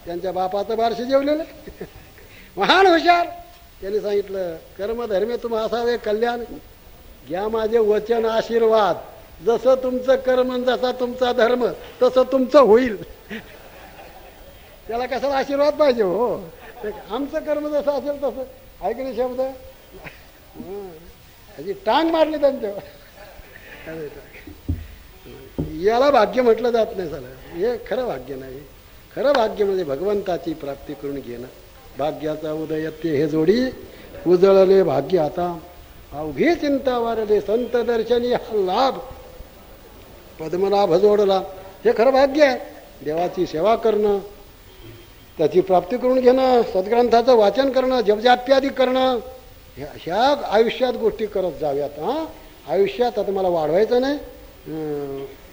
त्यांच्या बापाचं बारशी जेवलेलं महान हुशार. त्यांनी सांगितलं कर्मधर्मे तुम्हा असावे कल्याण, घ्या माझे वचन आशीर्वाद, जसं तुमचं कर्म जसा तुमचा धर्म तसं तुमचं होईल. त्याला कसा आशीर्वाद पाहिजे हो. आमचं कर्म जसं असेल तसं आहे की नाही शब्द. अशी टांग मारली त्यांच्यावर. याला भाग्य म्हटलं जात नाही झालं. हे खरं भाग्य नाही. खरं भाग्य म्हणजे भगवंताची प्राप्ती करून घेणं. भाग्याचा उदय ते हे जोडी उजळले भाग्य आता, अवघी चिंता वारले संत दर्शनी हा लाभ, पद्मनाभ जोडला. हे खरं भाग्य आहे. देवाची सेवा करणं, त्याची प्राप्ती करून घेणं, सद्ग्रंथाचं वाचन करणं, जपजाप्यादी करणं, ह्या आयुष्यात गोष्टी करत जाव्यात. आयुष्यात आता मला वाढवायचं नाही,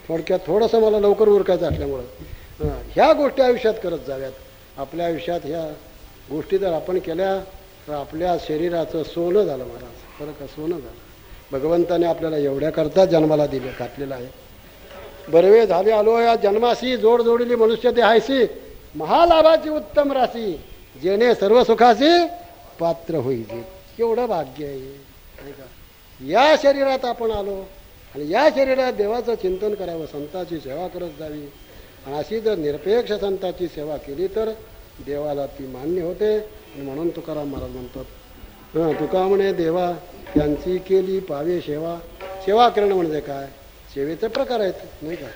थोडक्यात थोडंसं मला लवकर उरकायचं असल्यामुळं ह्या गोष्टी आयुष्यात करत जाव्यात. आपल्या आयुष्यात ह्या गोष्टी जर आपण केल्या तर आपल्या शरीराचं सोनं झालं महाराज. खरं का सोनं झालं. भगवंताने आपल्याला एवढ्याकरता जन्माला दिले घातलेलं आहे. बरवे झाले आलो या जन्मासी, जोड जोडली मनुष्य देहायसी, महालाभाची उत्तम राशी, जेणे सर्व सुखासी पात्र होईल. एवढं भाग्य आहे का. या शरीरात आपण आलो आणि या शरीरात देवाचं चिंतन करावं, संताची सेवा करत जावी. आणि अशी जर निरपेक्ष संताची सेवा केली तर देवाला ती मान्य होते. आणि म्हणून तुकाराम महाराज म्हणतात, तुका म्हणे देवा त्यांची केली पावे सेवा. सेवा करणं म्हणजे काय, सेवेचे प्रकार आहेत नाही का.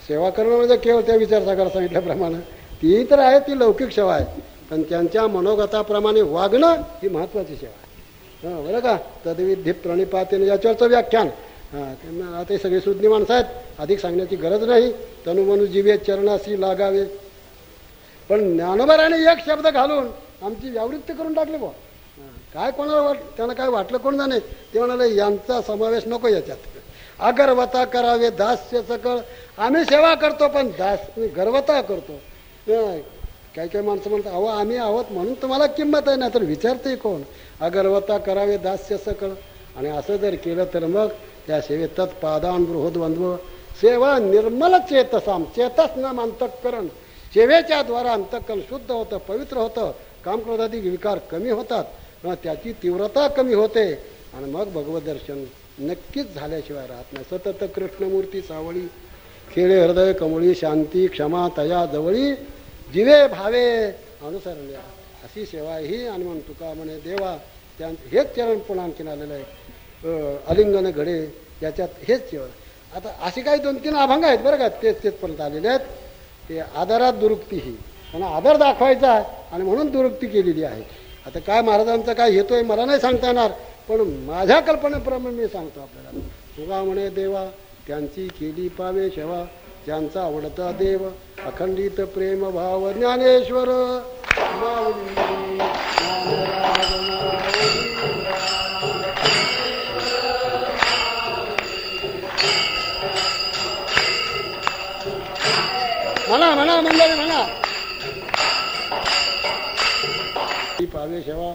सेवा करणं म्हणजे केवळ त्या विचारसागर सांगितल्याप्रमाणे ती तर आहे, ती लौकिक सेवा आहे. पण त्यांच्या मनोगताप्रमाणे वागणं ही महत्त्वाची सेवा आहे. बरं का. तद्विधी प्रणिपातेने याच्यावरचं व्याख्यान. त्यांना आता सगळे सुज्ञ माणसं आहेत, अधिक सांगण्याची गरज नाही. तनुमनु जीवे चरणाशी लागावे. पण ज्ञानोबराने एक शब्द घालून आमची व्यावृत्ती करून टाकली बुवा. काय कोणाला त्यांना काय वाटलं कोण जाणे. ते म्हणाले यांचा समावेश नको याच्यात. अगर्वता करावे दास्य सकळ. आम्ही सेवा करतो पण गर्वता करतो. काही काही माणसं म्हणतात अहो आम्ही आहोत म्हणून तुम्हाला किंमत आहे, नाही तर विचारते कोण. अगर्वता करावे दास्य सकळ. आणि असं जर केलं तर मग त्या सेवेत तत्पादान बृहद्वंद्व सेवा निर्मल चेतसाम. चेतस नाम अंतःकरण. सेवेच्या द्वारा अंतःकरण शुद्ध होतं, पवित्र होतं, कामक्रोधादी विकार कमी होतात, त्याची तीव्रता कमी होते आणि मग भगवत दर्शन नक्कीच झाल्याशिवाय राहत नाही. सतत कृष्णमूर्ती सावळी खेळे हृदय कमळी शांती क्षमा तया जवळी जीवे भावे अनुसरल्या. अशी सेवा ही. आणि म्हणून तुका म्हणे देवा हेच चरण पुन्हा आणखीन आलेलं आहे. अलिंगन घडे याच्यात हेच सेवा. आता असे काही 2-3 अभंग आहेत बरं का, तेच आलेले आहेत. ते आदरात दुरुक्ती ही, त्यांना आदर दाखवायचा आहे आणि म्हणून दुरुक्ती केलेली आहे. आता काय महाराजांचा काय हेतू आहे मला नाही सांगता येणार, पण माझ्या कल्पनेप्रमाणे मी सांगतो आपल्याला. तुका म्हणे देवा त्यांची केली पावे सेवा, ज्यांचा आवडता देव अखंडित प्रेम भाव ज्ञानेश्वर म्हणा म्हणा मंडळी म्हणा. ही पावे सेवा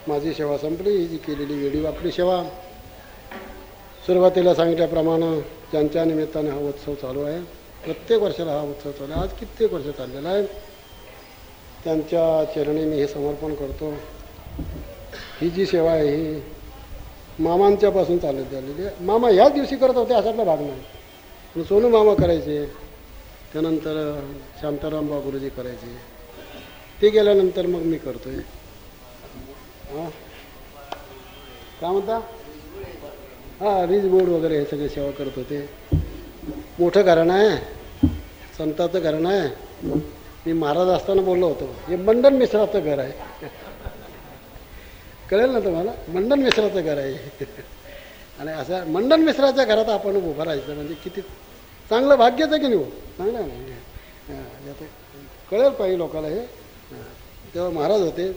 माझी सेवा संपली. ही जी केलेली वेळी आपली सेवा. सुरुवातीला सांगितल्याप्रमाणे ज्यांच्या निमित्ताने हा उत्सव चालू आहे, प्रत्येक वर्षाला हा उत्सव चालू आहे, आज कित्येक वर्ष चाललेला आहे, त्यांच्या चरणी मी हे समर्पण करतो. ही जी सेवा आहे ही मामांच्यापासून चालत झालेली आहे. मामा ह्याच दिवशी करत होते अशातला भाग नाही, पण सोनू मामा करायचे, त्यानंतर शांतारामबा गुरुजी करायचे, ते गेल्यानंतर मग मी करतोय. हां काय म्हणता? हां रीज बोर्ड वगैरे हे सगळे सेवा करत होते. मोठं घराणं आहे, संताचं घराणं आहे. मी महाराज असताना बोललो होतो हे मंडन मिश्राचं घर आहे. कळेल ना तुम्हाला, मंडन मिश्राचं घर आहे. आणि असं मंडन मिश्राच्या घरात आपण उभं राहायचं म्हणजे किती चांगलं भाग्यच आहे की नाही हो. चांगलं आहे ना, कळेल पाहिजे लोकांना हे. तेव्हा महाराज होते,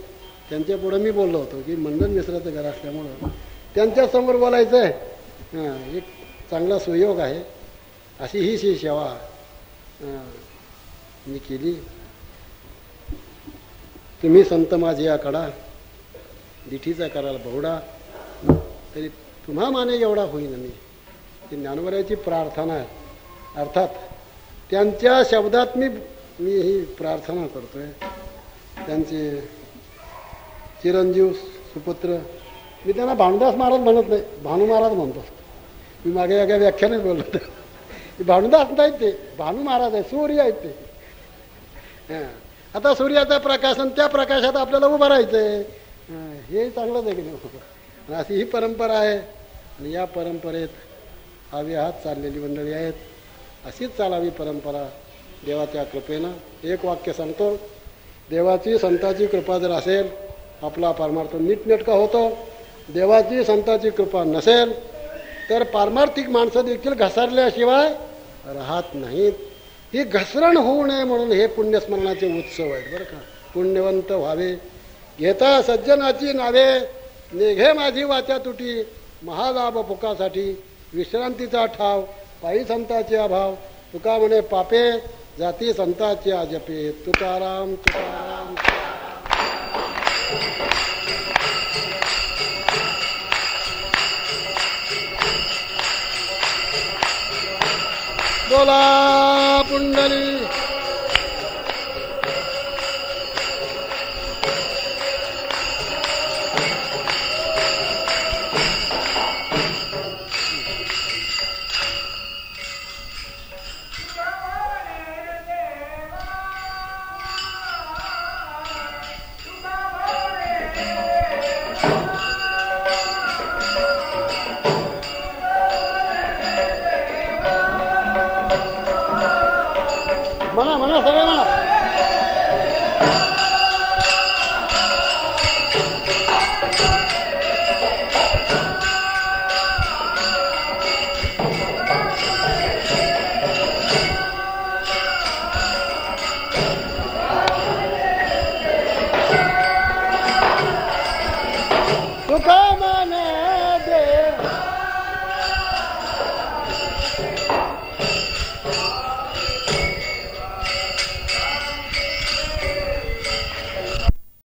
त्यांच्या पुढं मी बोललो होतो की मंडन मिश्राचं घर असल्यामुळं त्यांच्यासमोर बोलायचं आहे. एक चांगला सुयोग आहे. अशी ही सेवा मी केली. तुम्ही संत माझे या कडा दिठीचा कराल बहुडा, तरी तुम्हा माने एवढा होईन मी. ती ज्ञानवराची प्रार्थना आहे. अर्थात त्यांच्या शब्दात मी ही प्रार्थना करतोय. त्यांचे चिरंजीव सुपुत्र, मी त्यांना भानुदास महाराज म्हणत नाही, भानू महाराज म्हणतो. मी मागे एका व्याख्यानेच बोललो होतो. भानुदास नाहीत ते, भानू महाराज आहे, सूर्य आहेत ते. आता सूर्याचा प्रकाश आणि त्या प्रकाशात आपल्याला उभं राहायचं आहे. हे चांगलंच आहे की नाही. अशी ही परंपरा आहे आणि या परंपरेत अव्याहत चाललेली मंडळी आहेत. अशीच चालावी परंपरा देवाच्या कृपेनं. एक वाक्य सांगतो, देवाची संताची कृपा जर असेल आपला परमार्थ नीटनेटका होतो. देवाची संताची कृपा नसेल तर पारमार्थिक माणसं देखील घसरल्याशिवाय राहत नाहीत. ही घसरण होऊ नये म्हणून हे पुण्यस्मरणाचे उत्सव आहेत बरं का. पुण्यवंत व्हावे घेता सज्जनाची नावे, निघे माझी वाचा तुटी, महालाभ पुकासाठी विश्रांतीचा ठाव, पायी संताचे अभाव, तुका म्हणे पापे जाती संताचे अजपे. तुकाराम तुकाराम. बोला पुंडली. म्हणा म्हणा सगळे म्हणा.